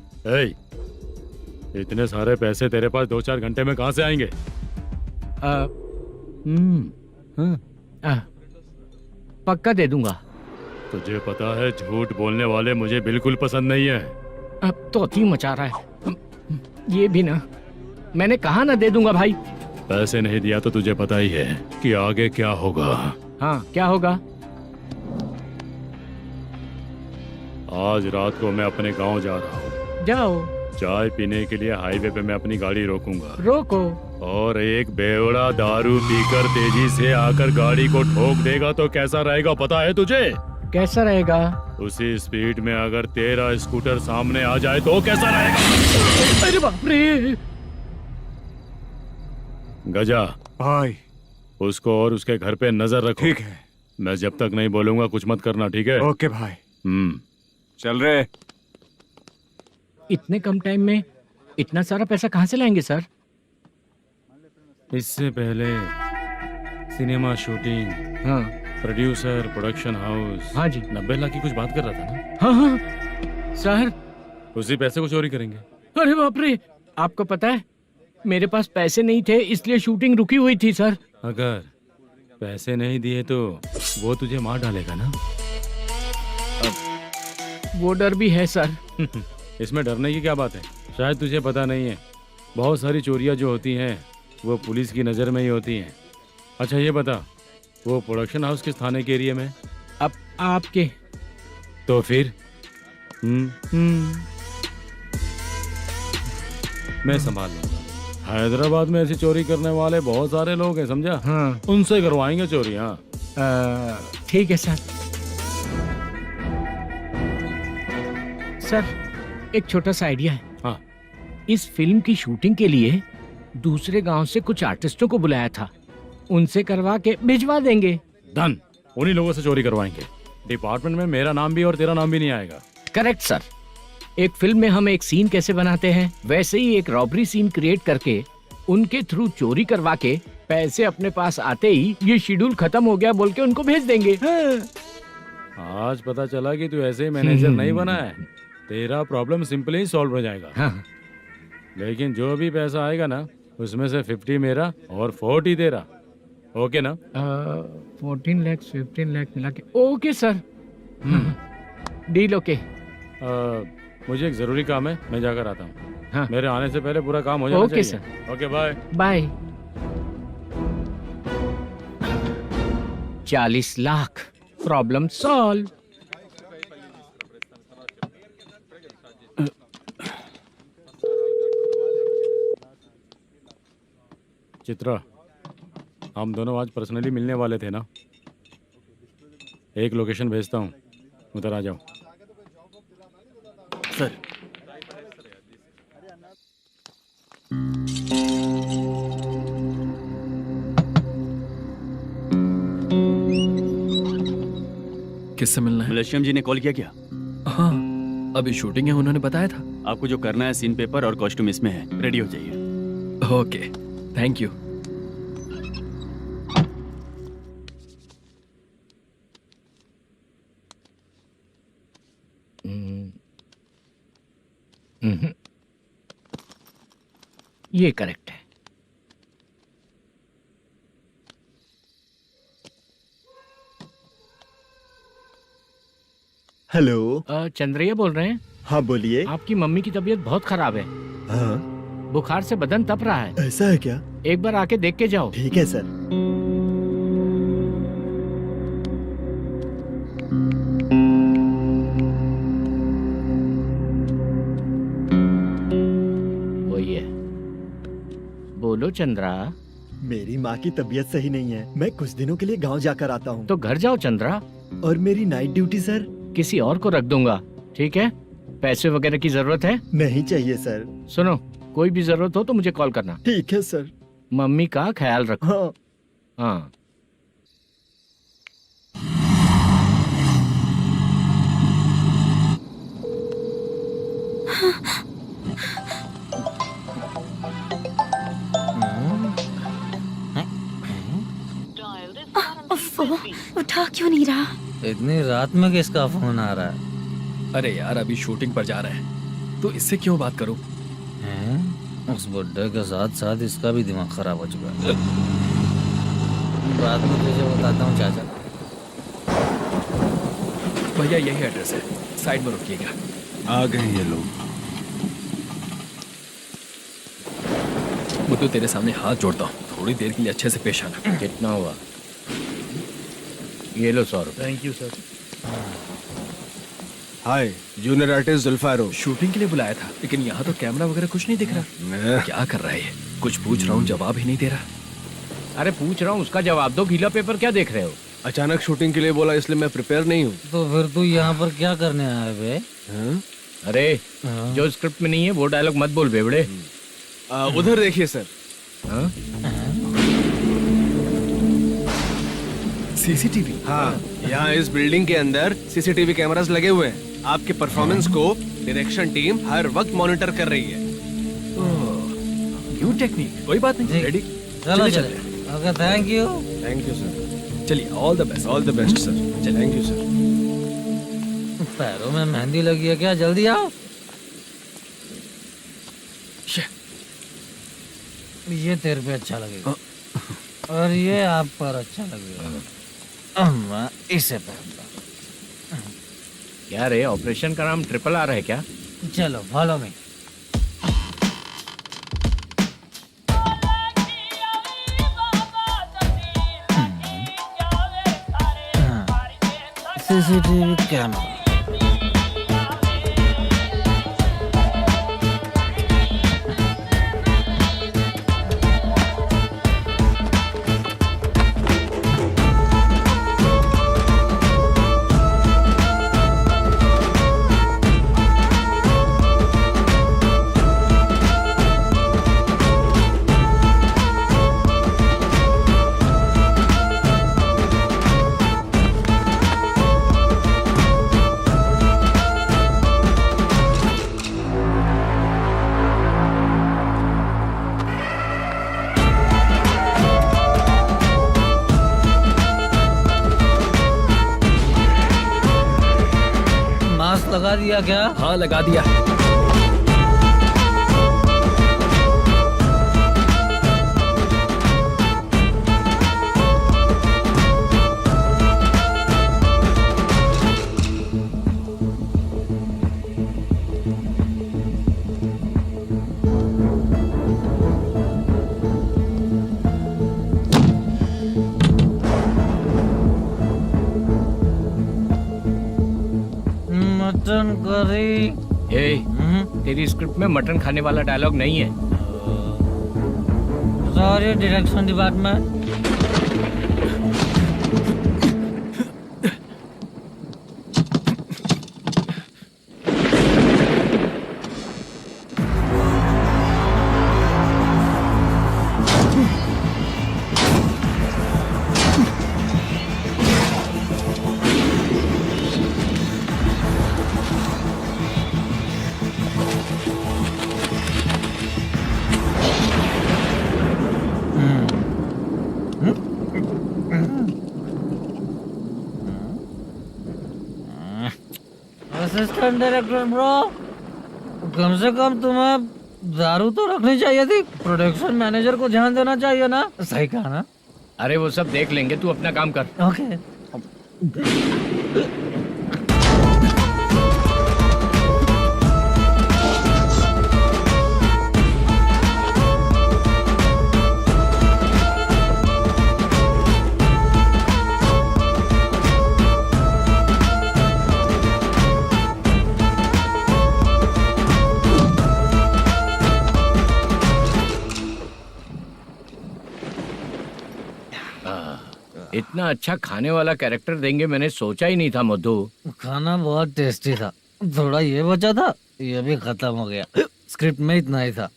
इतने सारे पैसे तेरे पास 2-4 घंटे में कहाँ से आएंगे? पक्का दे दूंगा। तुझे पता है झूठ बोलने वाले मुझे बिल्कुल पसंद नहीं है। अब तोती मचा रहा है ये भी ना। मैंने कहा ना दे दूंगा भाई। पैसे नहीं दिया तो तुझे पता ही है कि आगे क्या होगा। हाँ क्या होगा? आज रात को मैं अपने गांव जा रहा हूँ। जाओ। चाय पीने के लिए हाईवे पे मैं अपनी गाड़ी रोकूंगा। रोको। और एक बेवड़ा दारू पीकर तेजी से आकर गाड़ी को ठोक देगा तो कैसा रहेगा पता है तुझे? कैसा रहेगा? उसी स्पीड में अगर तेरा स्कूटर सामने आ जाए तो कैसा रहेगा? अरे बाप रे। गजा भाई, उसको और उसके घर पे नजर रखो। ठीक है। मैं जब तक नहीं बोलूंगा कुछ मत करना, ठीक है? ओके भाई। चल रहे। इतने कम टाइम में इतना सारा पैसा कहाँ से लाएंगे सर? इससे पहले सिनेमा शूटिंग, हाँ, प्रोड्यूसर, प्रोडक्शन हाउस, हाँ जी, 90 लाख की कुछ बात कर रहा था ना? हाँ हाँ सर। उसी पैसे को चोरी करेंगे। अरे बाप रे, आपको पता है मेरे पास पैसे नहीं थे इसलिए शूटिंग रुकी हुई थी सर। अगर पैसे नहीं दिए तो वो तुझे मार डालेगा ना? वो डर भी है सर। इसमें डरने की क्या बात है? शायद तुझे पता नहीं है, बहुत सारी चोरियां जो होती हैं वो पुलिस की नज़र में ही होती हैं। अच्छा ये बता, वो प्रोडक्शन हाउस किस थाने के एरिया में? अब आपके। तो फिर मैं संभाल लूंगा। हैदराबाद में ऐसी चोरी करने वाले बहुत सारे लोग हैं, समझा? हाँ। उनसे करवाएंगे चोरी। हाँ ठीक है सर। सर एक छोटा सा आइडिया है। हाँ। इस फिल्म की शूटिंग के लिए दूसरे गांव से कुछ आर्टिस्टों को बुलाया था, उनसे करवा के भिजवा देंगे। डन, उन्हीं लोगों से चोरी करवाएंगे। डिपार्टमेंट में मेरा नाम भी और तेरा नाम भी नहीं आएगा। Correct sir. एक फिल्म में हम एक सीन कैसे बनाते हैं वैसे ही एक रॉबरी सीन क्रिएट करके उनके थ्रू चोरी करवा के पैसे अपने पास आते ही ये शेड्यूल खत्म हो गया बोल के उनको भेज देंगे। आज पता चला कि तू ऐसे ही मैनेजर नहीं बना है। तेरा प्रॉब्लम सिंपली ही सॉल्व हो जाएगा। हाँ। लेकिन जो भी पैसा आएगा ना उसमें से 50 मेरा और 40 तेरा। ओके ना? 14 लाख 15 लाख मिला के। Okay sir. Deal okay. मुझे एक जरूरी काम है, मैं जाकर आता हूँ। हाँ। मेरे आने से पहले पूरा काम हो जाना ओके चाहिए। Sir. Okay bye. Bye. 40 lakh, problem solve. Chitra, हम दोनों आज पर्सनली मिलने वाले थे ना? एक लोकेशन भेजता हूँ, उधर आ जाओ। सर। किससे मिलना है? मलेशियम जी ने कॉल किया क्या? हाँ, अभी शूटिंग है, उन्होंने बताया था। आपको जो करना है सीन पेपर और कॉस्ट्यूम इसमें है, रेडी हो जाइए। Okay, thank you. ये करेक्ट है। हेलो। चंद्रैया बोल रहे हैं? हाँ बोलिए। आपकी मम्मी की तबीयत बहुत खराब है। हाँ। बुखार से बदन तप रहा है। ऐसा है क्या? एक बार आके देख के जाओ। ठीक है सर। वही है। बोलो चंद्रा। मेरी माँ की तबीयत सही नहीं है, मैं कुछ दिनों के लिए गांव जाकर आता हूँ। तो घर जाओ चंद्रा। और मेरी नाइट ड्यूटी सर? किसी और को रख दूंगा, ठीक है? पैसे वगैरह की जरूरत है? नहीं चाहिए सर। सुनो, कोई भी जरूरत हो तो मुझे कॉल करना। ठीक है सर। मम्मी का ख्याल रखो। हाँ। हाँ। उठा क्यों नहीं रहा? इतनी रात में किसका फोन आ रहा है? अरे यार, अभी शूटिंग पर जा रहे हैं तो इससे क्यों बात करूं? उस बुड्ढे के साथ साथ इसका भी दिमाग खराब हो चुका है। बाद में तुझे बताता हूँ चाचा। भैया यही एड्रेस है, साइड में रुकिएगा। आ गए ये लोग। मुझे तेरे सामने हाथ जोड़ता हूँ, थोड़ी देर के लिए अच्छे से पेश आना। कितना हुआ? ये लो 100 रुपए। Thank you sir. Hi, junior artist जुल्फारो। शूटिंग के लिए बुलाया था, लेकिन यहाँ तो कैमरा वगैरह कुछ नहीं दिख रहा। क्या कर रहा है ये? कुछ पूछ रहा हूँ, जवाब ही नहीं दे रहा। अरे पूछ रहा हूँ, उसका जवाब दो। गीला पेपर क्या देख रहे हो? अचानक शूटिंग के लिए बोला, इसलिए मैं प्रिपेयर नहीं हूँ। तो फिर तू यहाँ पर क्या करने आया बे? अरे जो स्क्रिप्ट में नहीं है वो डायलॉग मत बोल बेवड़े। उधर देखिए सर। सीसीटीवी? हाँ, यहाँ इस बिल्डिंग के अंदर सीसीटीवी कैमरास लगे हुए हैं। आपके परफॉर्मेंस को डायरेक्शन टीम हर वक्त मॉनिटर कर रही है। न्यू टेक्निक, कोई बात नहीं, रेडी। चलो चले। Okay, thank you sir. चलिए, all the best. All the best sir. Thank you sir. पैरों में मेहंदी लगी है क्या? जल्दी आओ। ये तेरे पे अच्छा लगेगा और ये आप पर अच्छा लगेगा। मैं इसे पहनता। क्या रे, ऑपरेशन का नाम ट्रिपल आर है क्या? चलो फॉलो मी। CCTV camera. लगा दिया क्या? हाँ, लगा दिया। Mutton curry. तेरी स्क्रिप्ट में मटन खाने वाला डायलॉग नहीं है। Sorry direction department. Assistant director bro, कम से कम तुम्हें दारू तो रखनी चाहिए थी। प्रोडक्शन मैनेजर को ध्यान देना चाहिए ना। सही कहा ना? अरे वो सब देख लेंगे, तू अपना काम कर। ओके। इतना अच्छा खाने वाला कैरेक्टर देंगे मैंने सोचा ही नहीं था मधु। खाना बहुत टेस्टी था। थोड़ा ये बचा था, ये भी खत्म हो गया। स्क्रिप्ट में इतना ही था।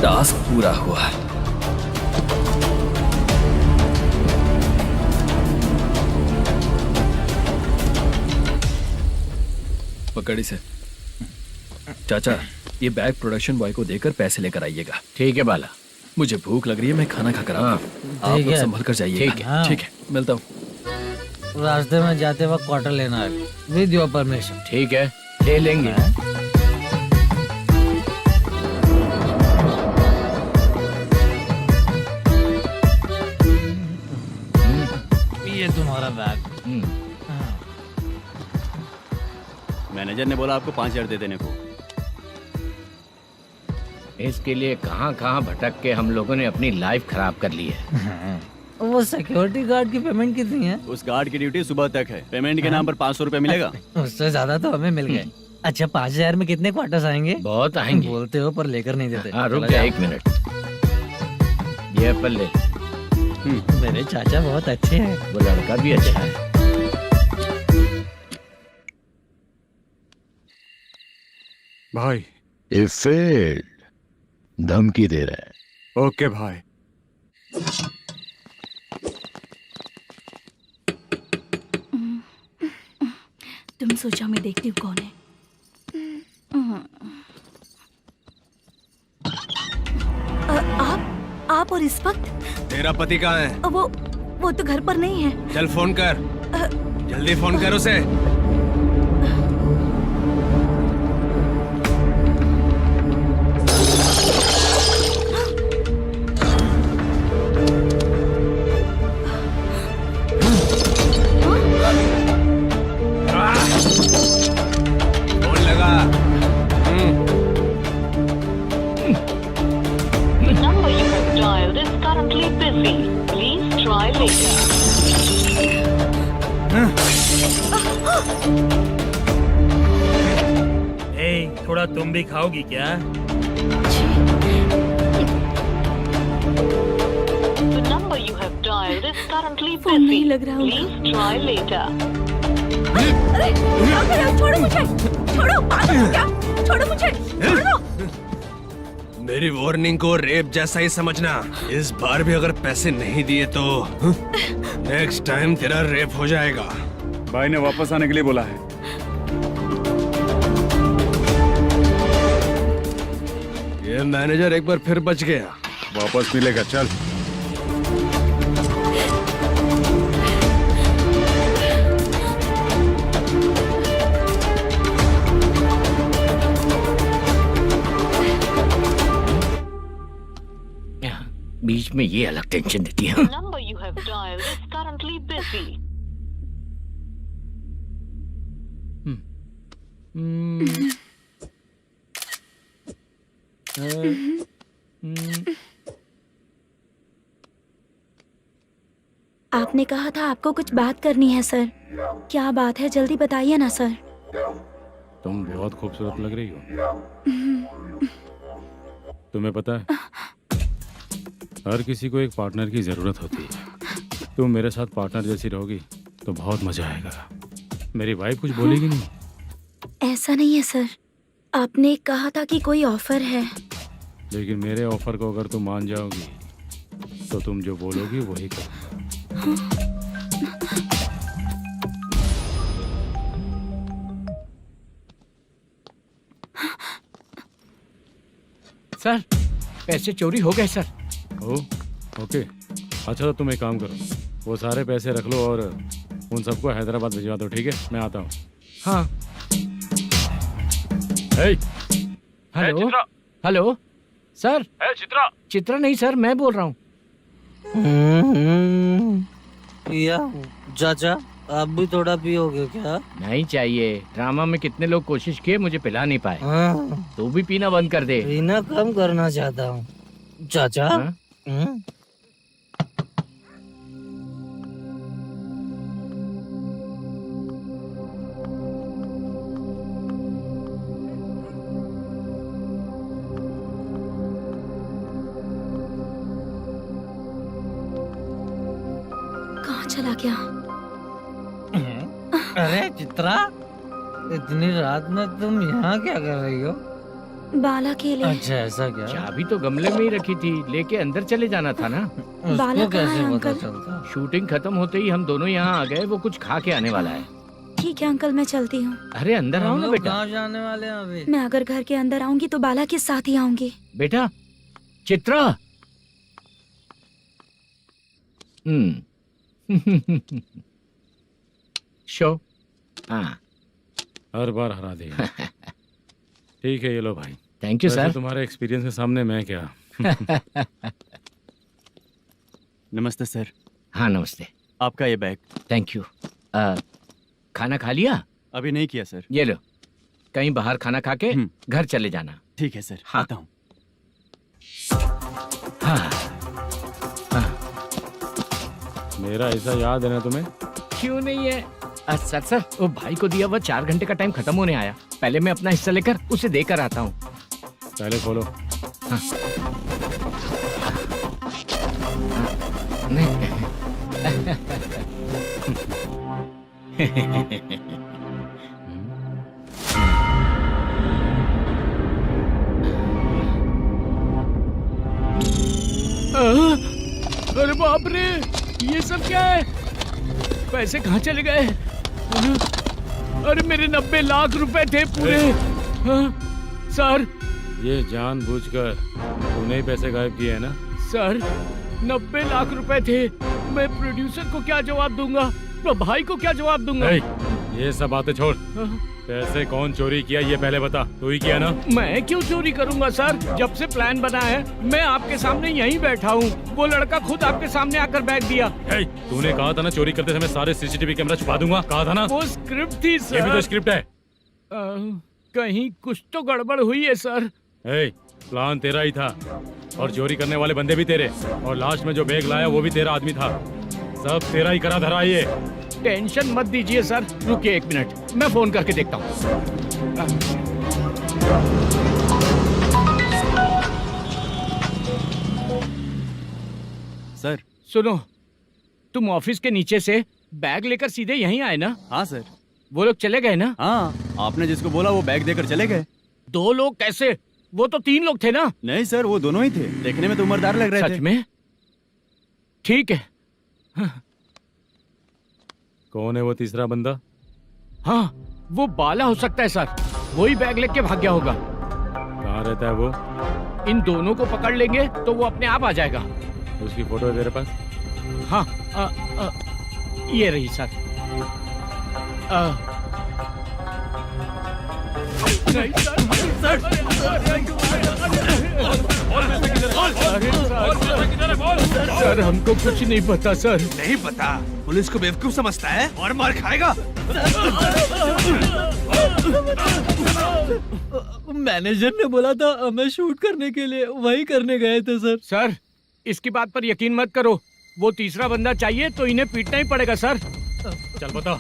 टास्क पूरा हुआ। पकड़ी से। चाचा, ये बैग प्रोडक्शन बॉय को देकर पैसे लेकर आइएगा। ठीक है बाला। मुझे भूख लग रही है, मैं खाना खाकर आता हूँ। आप लोग संभल कर जाइए। ठीक है। ठीक है, मिलता हूँ। रास्ते में जाते वक्त क्वार्टर लेना है, विद योर परमिशन। ठीक है, ले लेंगे। ये तुम्हारा बैग। मैनेजर ने बोला आपको 5,000 दे देने को। इसके लिए कहाँ कहाँ भटक के हम लोगों ने अपनी लाइफ खराब कर ली है। वो सिक्योरिटी गार्ड की पेमेंट कितनी है? उस गार्ड की ड्यूटी सुबह तक है। पेमेंट के नाम पर 500 रुपए मिलेगा। उससे ज्यादा तो हमें मिल गए। अच्छा 5000 में कितने क्वार्टर्स आएंगे? बहुत आएंगे। बोलते हो पर लेकर नहीं देते। हाँ रुक जा 1 मिनट, ये एप्पल ले। मेरे चाचा बहुत अच्छे हैं। वो लड़का भी अच्छा है। भाई ये फेल्ड, धमकी दे रहा है। ओके भाई। तुम सोचो मैं देखती हूँ कौन है। आप और इस वक्त? तेरा पति कहाँ है? वो तो घर पर नहीं है। चल फोन कर, जल्दी फोन कर उसे। फोन लगा। number you have dialed is currently busy. Please try later. थोड़ा तुम भी खाओगी क्या? The number you have dialed is currently phone नहीं busy. लग रहा होगा। Please try later. अरे क्या कर रहे हो? छोड़ो मुझे, छोड़ो, पागल हो क्या? छोड़ो मुझे, छोड़ो। मेरी वार्निंग को रेप जैसा ही समझना। इस बार भी अगर पैसे नहीं दिए तो नेक्स्ट टाइम तेरा रेप हो जाएगा। भाई ने वापस आने के लिए बोला है। ये मैनेजर एक बार फिर बच गया। वापस मिलेगा, चल। बीच में ये अलग टेंशन देती है। The number you have dialed is currently busy. आपने कहा था आपको कुछ बात करनी है सर। क्या बात है, जल्दी बताइए ना सर। तुम बहुत खूबसूरत लग रही हो। तुम्हें पता है, हर किसी को एक पार्टनर की जरूरत होती है। तुम मेरे साथ पार्टनर जैसी रहोगी तो बहुत मजा आएगा। मेरी वाइफ कुछ बोलेगी नहीं? ऐसा नहीं है सर, आपने कहा था कि कोई ऑफर है। लेकिन मेरे ऑफर को अगर तुम मान जाओगी तो तुम जो बोलोगी वही करूँगा। सर पैसे चोरी हो गए सर। ओके, अच्छा तो तुम एक काम करो, वो सारे पैसे रख लो और उन सबको हैदराबाद भिजवा दो, ठीक है? मैं आता हूँ। हाँ। Hey, hello hello sir. Chitra. Chitra नहीं सर, मैं बोल रहा हूँ। या चाचा आप भी थोड़ा पियोगे क्या? नहीं चाहिए। ड्रामा में कितने लोग कोशिश किए, मुझे पिला नहीं पाए। तू भी पीना बंद कर दे। पीना कम करना चाहता हूँ चाचा। कहाँ चला गया? अरे चित्रा, इतनी रात में तुम यहाँ क्या कर रही हो? बाला के लिए। अच्छा ऐसा क्या? चाबी तो गमले में ही रखी थी, लेके अंदर चले जाना था ना। बाला कैसे कहाँ है पता अंकल? चलता? शूटिंग खत्म होते ही हम दोनों यहाँ आ गए। वो कुछ खा के आने वाला है। ठीक है अंकल, मैं चलती हूँ। अरे अंदर आओ ना बेटा। कहाँ जाने वाले हैं अभी? मैं अगर घर के अंदर आऊंगी तो बाला के साथ ही आऊंगी। बेटा चित्रा। शो। हाँ हर बार हरा देगा। ठीक है, ये लो भाई। थैंक यू वैसे सर। तुम्हारे एक्सपीरियंस के सामने मैं क्या। नमस्ते सर। हाँ नमस्ते। आपका ये बैग। Thank you. खाना खा लिया? अभी नहीं किया सर। ये लो, कहीं बाहर खाना खा के घर चले जाना। ठीक है सर। हाँ। आता हूँ। मेरा ऐसा याद है ना तुम्हें? क्यों नहीं है? सर वो भाई को दिया हुआ 4 घंटे का टाइम खत्म होने आया। पहले मैं अपना हिस्सा लेकर उसे देकर आता हूँ। पहले खोलो। हाँ। अरे बाप रे, ये सब क्या है? पैसे कहाँ चले गए? अरे मेरे 90 लाख रुपए थे पूरे। सर, ये जानबूझकर तूने ही पैसे गायब किए हैं ना? सर 90 लाख रुपए थे। मैं प्रोड्यूसर को क्या जवाब दूंगा? तो भाई को क्या जवाब दूंगा? ये सब बातें छोड़। पैसे कौन चोरी किया ये पहले बता। तू ही किया ना? मैं क्यों चोरी करूंगा सर? जब से प्लान बना है मैं आपके सामने यहीं बैठा हूँ। वो लड़का खुद आपके सामने आकर बैग दिया। तूने कहा था ना चोरी करते समय सारे सीसीटीवी कैमरा छुपा दूंगा। कहा था ना? वो स्क्रिप्ट थी सर। ये भी तो स्क्रिप्ट है। कहीं कुछ तो गड़बड़ हुई है सर। प्लान तेरा ही था और चोरी करने वाले बंदे भी तेरे, और लास्ट में जो बैग लाया वो भी तेरा आदमी था। सब तेरा ही करा धरा। ये टेंशन मत दीजिए सर। रुकिए 1 मिनट, मैं फोन करके देखता हूँ। सर सुनो, तुम ऑफिस के नीचे से बैग लेकर सीधे यहीं आए ना? हाँ सर। वो लोग चले गए ना? हाँ, आपने जिसको बोला वो बैग देकर चले गए। 2 लोग कैसे? वो तो 3 लोग थे ना? नहीं सर, वो दोनों ही थे। देखने में तो उम्रदार लग रहे थे। सच में? ठीक है। कौन है वो तीसरा बंदा? हाँ, वो बाला हो सकता है सर। वही बैग लेके भाग गया होगा। कहाँ रहता है वो? इन दोनों को पकड़ लेंगे तो वो अपने आप आ जाएगा। उसकी फोटो है तेरे पास? हाँ, ये रही सर। सर हमको कुछ नहीं पता सर। नहीं पता? पुलिस को बेवकूफ समझता है और मार खाएगा। मैनेजर ने बोला था हमें शूट करने के लिए, वही करने गए थे सर। सर इसकी बात पर यकीन मत करो। वो तीसरा बंदा चाहिए तो इन्हें पीटना ही पड़ेगा सर। चल बता,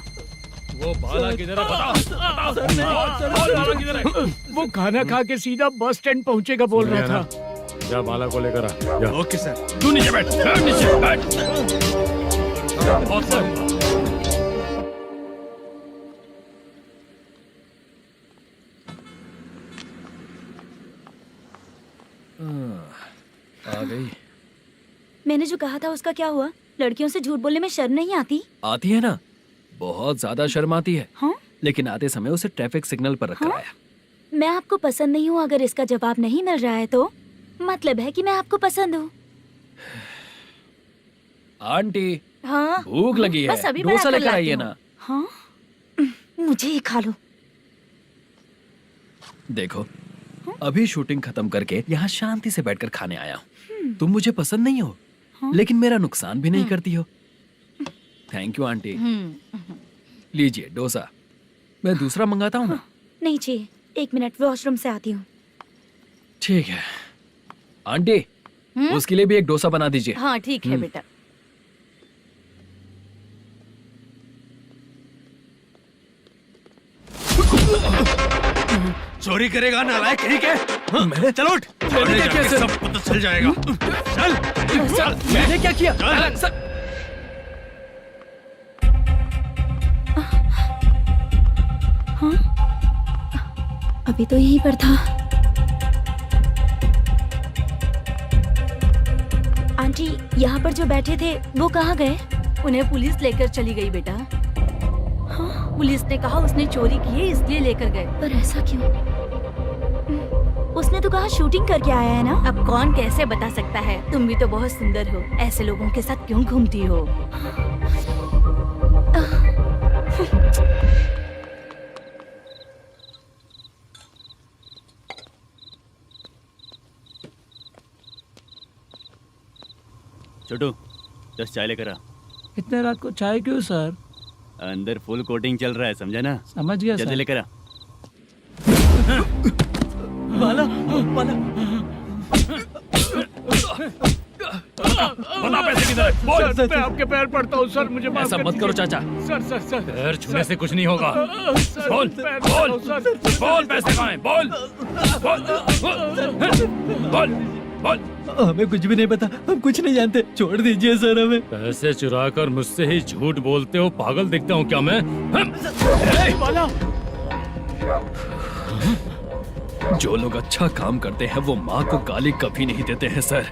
वो बाला किधर है? बता। वो खाना खा के सीधा बस स्टैंड पहुंचेगा बोल रहा था। जा बाला को लेकर आ। जा। Okay sir. तू नीचे बैठ। नीचे बैठ। आ गई। मैंने जो कहा था उसका क्या हुआ? लड़कियों से झूठ बोलने में शर्म नहीं आती? आती है ना, बहुत ज्यादा शर्म आती है। हाँ? लेकिन आते समय उसे ट्रैफिक सिग्नल पर रखकर आया। मैं आपको पसंद नहीं हूँ अगर इसका जवाब नहीं मिल रहा है तो मतलब है कि मैं आपको पसंद हूँ। आंटी, हाँ? भूख लगी है, बस अभी डोसा बनाकर लेकर लाती आइए हूँ। ना। हाँ? मुझे ही खा लो। देखो, अभी शूटिंग खत्म करके यहाँ शांति से बैठकर खाने आया हूँ। तुम मुझे पसंद नहीं हो, लेकिन मेरा नुकसान भी नहीं करती हो। Thank you aunty. लीजिए डोसा। मैं दूसरा मंगाता हूँ ना? नहीं चाहिए, 1 मिनट वॉशरूम से आती हूँ। ठीक है आंटी, उसके लिए भी एक डोसा बना दीजिए। हाँ ठीक है बेटा। चोरी करेगा नालायक कहीं के? हाँ? चल उठ। मैंने क्या किया सर? सब पता चल जाएगा। चल चल। मैंने क्या किया? सर। हाँ? अभी तो यहीं पर था। आंटी, यहाँ पर जो बैठे थे वो कहाँ गए? उन्हें पुलिस लेकर चली गई बेटा। हाँ? पुलिस ने कहा उसने चोरी की है इसलिए लेकर गए। पर ऐसा क्यों? उसने तो कहा शूटिंग करके आया है ना। अब कौन कैसे बता सकता है? तुम भी तो बहुत सुंदर हो, ऐसे लोगों के साथ क्यों घूमती हो? छोटू 10 चाय लेकर आ। इतने रात को चाय क्यों सर? अंदर फुल कोटिंग चल रहा है, समझा ना? समझ गया जल्दी सर। लेकर आ। बाला, बाला। बता पैसे किधर है? बोल। सर, मैं आपके पैर पड़ता हूँ सर, मुझे माफ ऐसा कर मत करो दीजिए। चाचा। सर पैर छूने से कुछ नहीं होगा। सर, बोल पैर बोल पड़ता हूँ, सर। बोल पैसे कहाँ हैं? बोल बोल बोल। हमें कुछ भी नहीं पता, हम कुछ नहीं जानते, छोड़ दीजिए सर हमें। पैसे चुरा कर मुझसे ही झूठ बोलते हो, पागल दिखता हूँ क्या मैं? जो लोग अच्छा काम करते हैं वो माँ को गाली कभी नहीं देते हैं सर।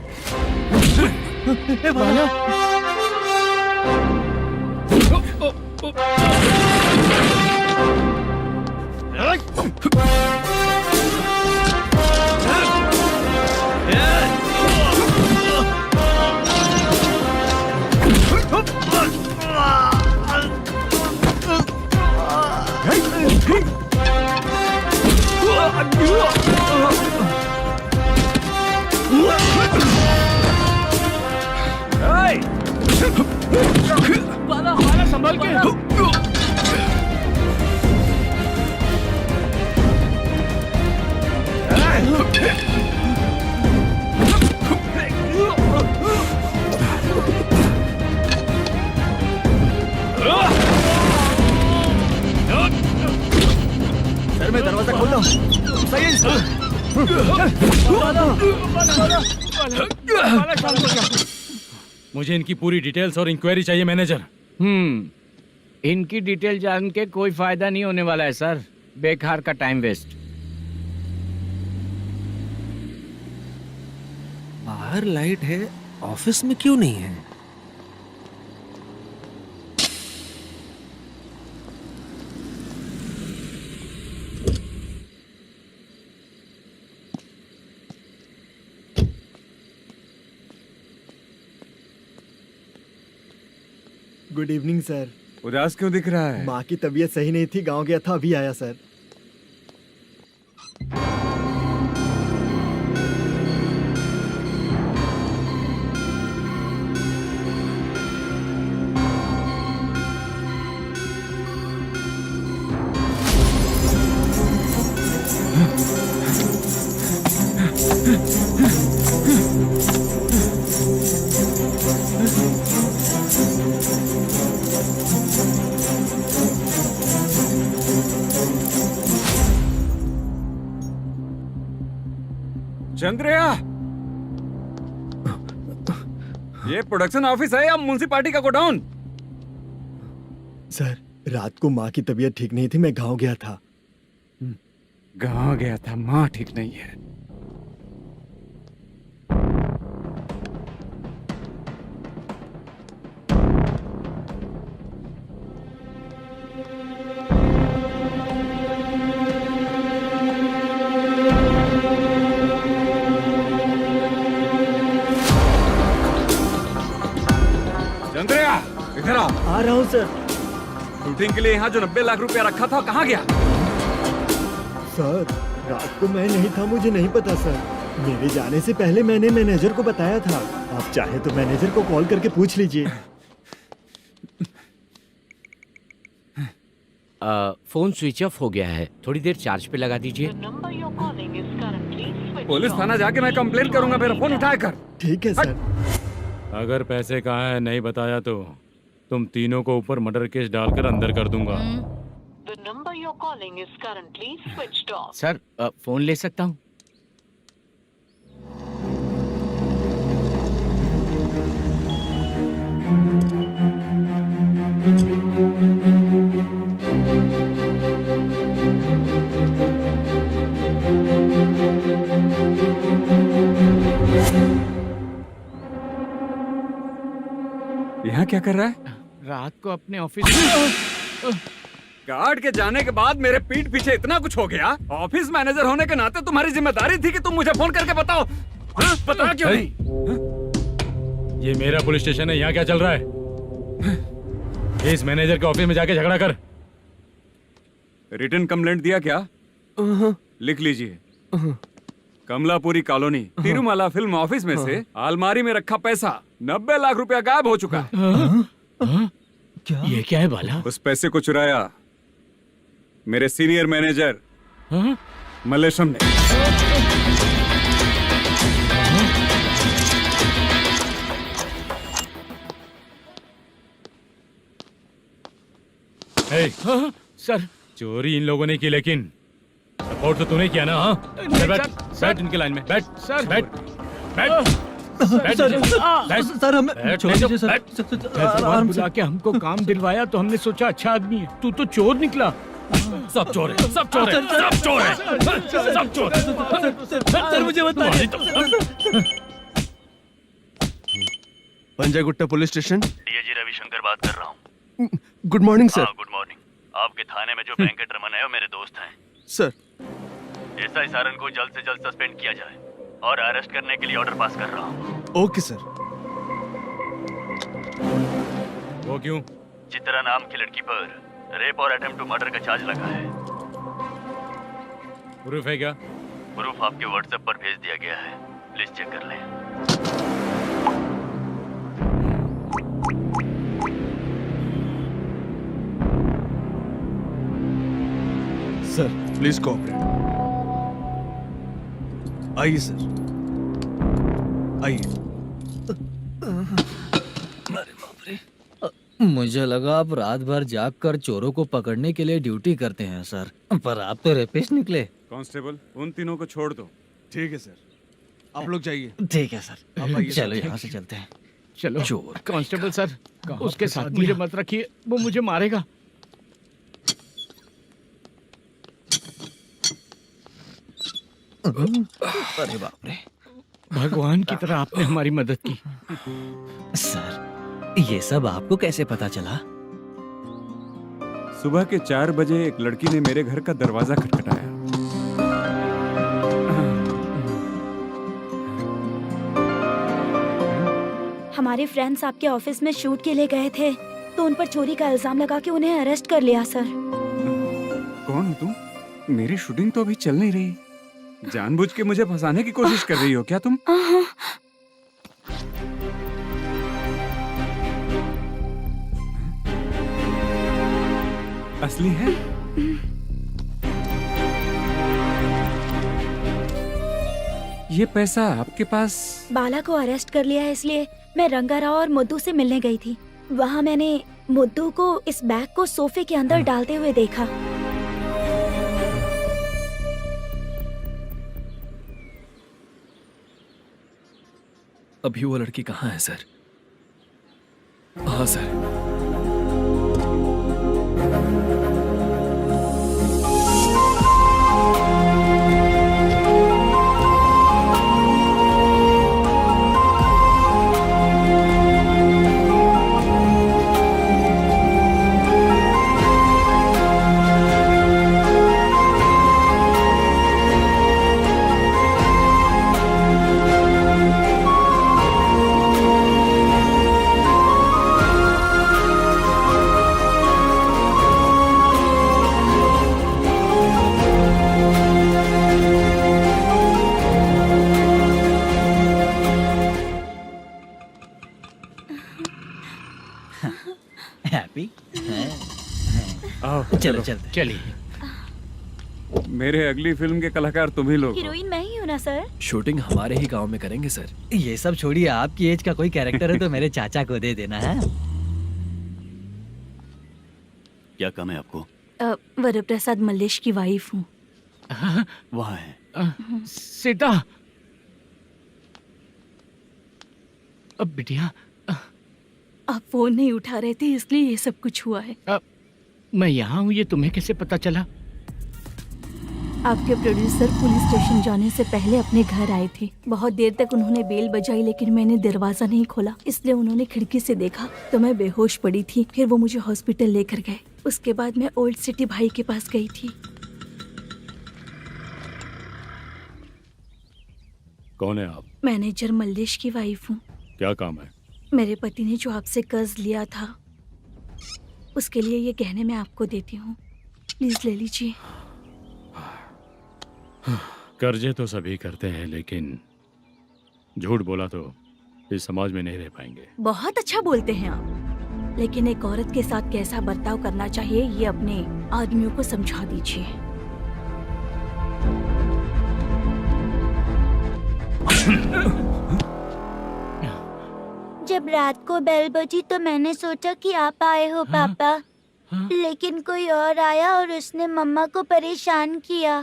बाला संभल के। सर मैं दरवाजा खोल रहा हूँ। सही है सर। मुझे इनकी पूरी डिटेल्स और इंक्वायरी चाहिए मैनेजर। इनकी डिटेल जान के कोई फायदा नहीं होने वाला है सर, बेकार का टाइम वेस्ट। बाहर लाइट है, ऑफिस में क्यों नहीं है? Good evening sir. उदास क्यों दिख रहा है? माँ की तबीयत सही नहीं थी, गांव गया था, अभी आया सर। चंद्रया, ये प्रोडक्शन ऑफिस है या म्युनिसिपालिटी का गोडाउन? सर रात को माँ की तबीयत ठीक नहीं थी, मैं गांव गया था। गांव गया था, माँ ठीक नहीं है। चंद्रया, इधर आ रहा हूँ सर। शूटिंग के लिए यहाँ जो 90 लाख रुपया रखा था कहाँ गया? सर रात को मैं नहीं था, मुझे नहीं पता सर। मेरे जाने से पहले मैंने मैनेजर को बताया था। आप चाहे तो मैनेजर को कॉल करके पूछ लीजिए। फोन स्विच ऑफ हो गया है, थोड़ी देर चार्ज पे लगा दीजिए। पुलिस थाना जाके मैं कंप्लेन करूंगा, मेरा फोन उठाया कर। ठीक है सर। अगर पैसे कहाँ है नहीं बताया तो तुम तीनों को ऊपर मर्डर केस डालकर अंदर कर दूंगा। सर फोन ले सकता हूँ? यहाँ क्या कर रहा है? रात को अपने ऑफिस गार्ड के जाने के बाद मेरे पीठ पीछे इतना कुछ हो गया। ऑफिस मैनेजर होने के नाते तुम्हारी जिम्मेदारी थी कि तुम मुझे फोन करके बताओ। हाँ? पता क्यों नहीं? ये मेरा पुलिस स्टेशन है, यहाँ क्या चल रहा है? इस मैनेजर के ऑफिस में जाके झगड़ा कर। रिटन कंप्लेंट दिया क्या? लिख लीजिए। Kamalapuri colony, Tirumala film office में से अलमारी में रखा पैसा 90 लाख रुपया गायब हो चुका है। क्या? ये क्या है बाला? उस पैसे को चुराया मेरे सीनियर मैनेजर मल्लेशम ने। हे, सर चोरी इन लोगों ने की, लेकिन सपोर्ट तो तूने किया ना? हाँ, चल बैठ, बैठ इनके लाइन में, बैठ, सर, बैठ, बैठ, सर हमें छोड़ दीजिए सर। हैदराबाद बुला के हमको काम दिलवाया तो हमने सोचा अच्छा आदमी है, तू तो चोर निकला। सब चोर है, सब चोर है, सब चोर है, सब चोर है। सर मुझे बताइए। Panjagutta police station. DAG Ravishankar बात कर रहा हूँ। Good morning sir. Good morning. आपके थाने में जो वेंकट रमन है वो मेरे दोस्त हैं। सर एसआई सारन को जल्द से जल्द सस्पेंड किया जाए और अरेस्ट करने के लिए ऑर्डर पास कर रहा हूँ। Okay sir. वो क्यों? चित्रा नाम की लड़की पर रेप और अटेम्प्ट टू मर्डर का चार्ज लगा है। प्रूफ है क्या? प्रूफ आपके व्हाट्सएप पर भेज दिया गया है, प्लीज चेक कर लें। Sir please cooperate. आइए सर, आइए। मुझे लगा आप रात भर जाग कर चोरों को पकड़ने के लिए ड्यूटी करते हैं सर, पर आप तो रेपिस्ट निकले। कांस्टेबल, उन तीनों को छोड़ दो। ठीक है सर, आप लोग जाइए। ठीक है सर, आप आइए। चलो यहाँ से चलते हैं। चलो चोर कांस्टेबल सर, उसके साथ मुझे मत रखिए, वो मुझे मारेगा। अरे बाप रे, भगवान की तरह आपने हमारी मदद की। सर ये सब आपको कैसे पता चला? सुबह के 4 बजे एक लड़की ने मेरे घर का दरवाजा खटखटाया। हमारे फ्रेंड्स आपके ऑफिस में शूट के लिए गए थे तो उन पर चोरी का इल्जाम लगा के उन्हें अरेस्ट कर लिया सर। कौन हो तुम? मेरी शूटिंग तो अभी चल नहीं रही। जानबूझ के मुझे फंसाने की कोशिश कर रही हो क्या तुम? असली है? ये पैसा आपके पास? बाला को अरेस्ट कर लिया है इसलिए मैं रंगाराव और मुद्दू से मिलने गई थी। वहाँ मैंने मुद्दू को इस बैग को सोफे के अंदर डालते हुए देखा। अभी वो लड़की कहाँ है सर? हाँ सर। हैप्पी? चलो चलिए। मेरे अगली फिल्म के कलाकार तुम ही लोग हो। हीरोइन मैं ही हूँ ना सर? शूटिंग हमारे ही गांव में करेंगे सर। ये सब छोड़िए, आपकी एज का कोई कैरेक्टर है तो मेरे चाचा को दे देना है। क्या काम है आपको? वरप्रसाद मल्लेश की वाइफ हूँ। वहाँ है। सीता। अब बिटिया आप फोन नहीं उठा रहे थे इसलिए ये सब कुछ हुआ है। मैं यहाँ हूँ, ये तुम्हें कैसे पता चला? आपके प्रोड्यूसर पुलिस स्टेशन जाने से पहले अपने घर आए थे। बहुत देर तक उन्होंने बेल बजाई लेकिन मैंने दरवाजा नहीं खोला, इसलिए उन्होंने खिड़की से देखा तो मैं बेहोश पड़ी थी। फिर वो मुझे हॉस्पिटल लेकर गए। उसके बाद मैं ओल्ड सिटी भाई के पास गई थी। कौन है आप? मैनेजर मल्लेश की वाइफ हूँ। क्या काम है? मेरे पति ने जो आपसे कर्ज लिया था उसके लिए ये गहने मैं आपको देती हूँ, प्लीज ले लीजिए। कर्जे तो सभी करते हैं, लेकिन झूठ बोला तो इस समाज में नहीं रह पाएंगे। बहुत अच्छा बोलते हैं आप, लेकिन एक औरत के साथ कैसा बर्ताव करना चाहिए ये अपने आदमियों को समझा दीजिए। जब रात को बेल बजी तो मैंने सोचा कि आप आए हो पापा। लेकिन कोई और आया और उसने मम्मा को परेशान किया।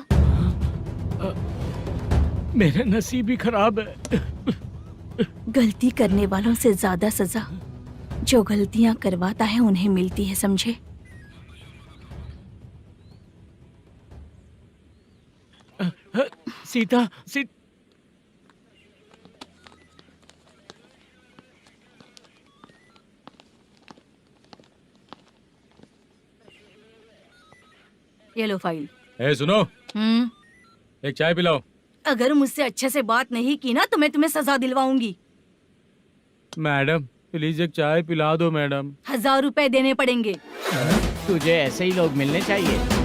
मेरा नसीब ही खराब है। गलती करने वालों से ज्यादा सजा जो गलतियां करवाता है उन्हें मिलती है, समझे? सीता ये लो फाइल। ए सुनो, एक चाय पिलाओ। अगर मुझसे अच्छे से बात नहीं की ना तो मैं तुम्हें सजा दिलवाऊंगी। मैडम प्लीज एक चाय पिला दो मैडम। 1000 रुपए देने पड़ेंगे। तुझे ऐसे ही लोग मिलने चाहिए।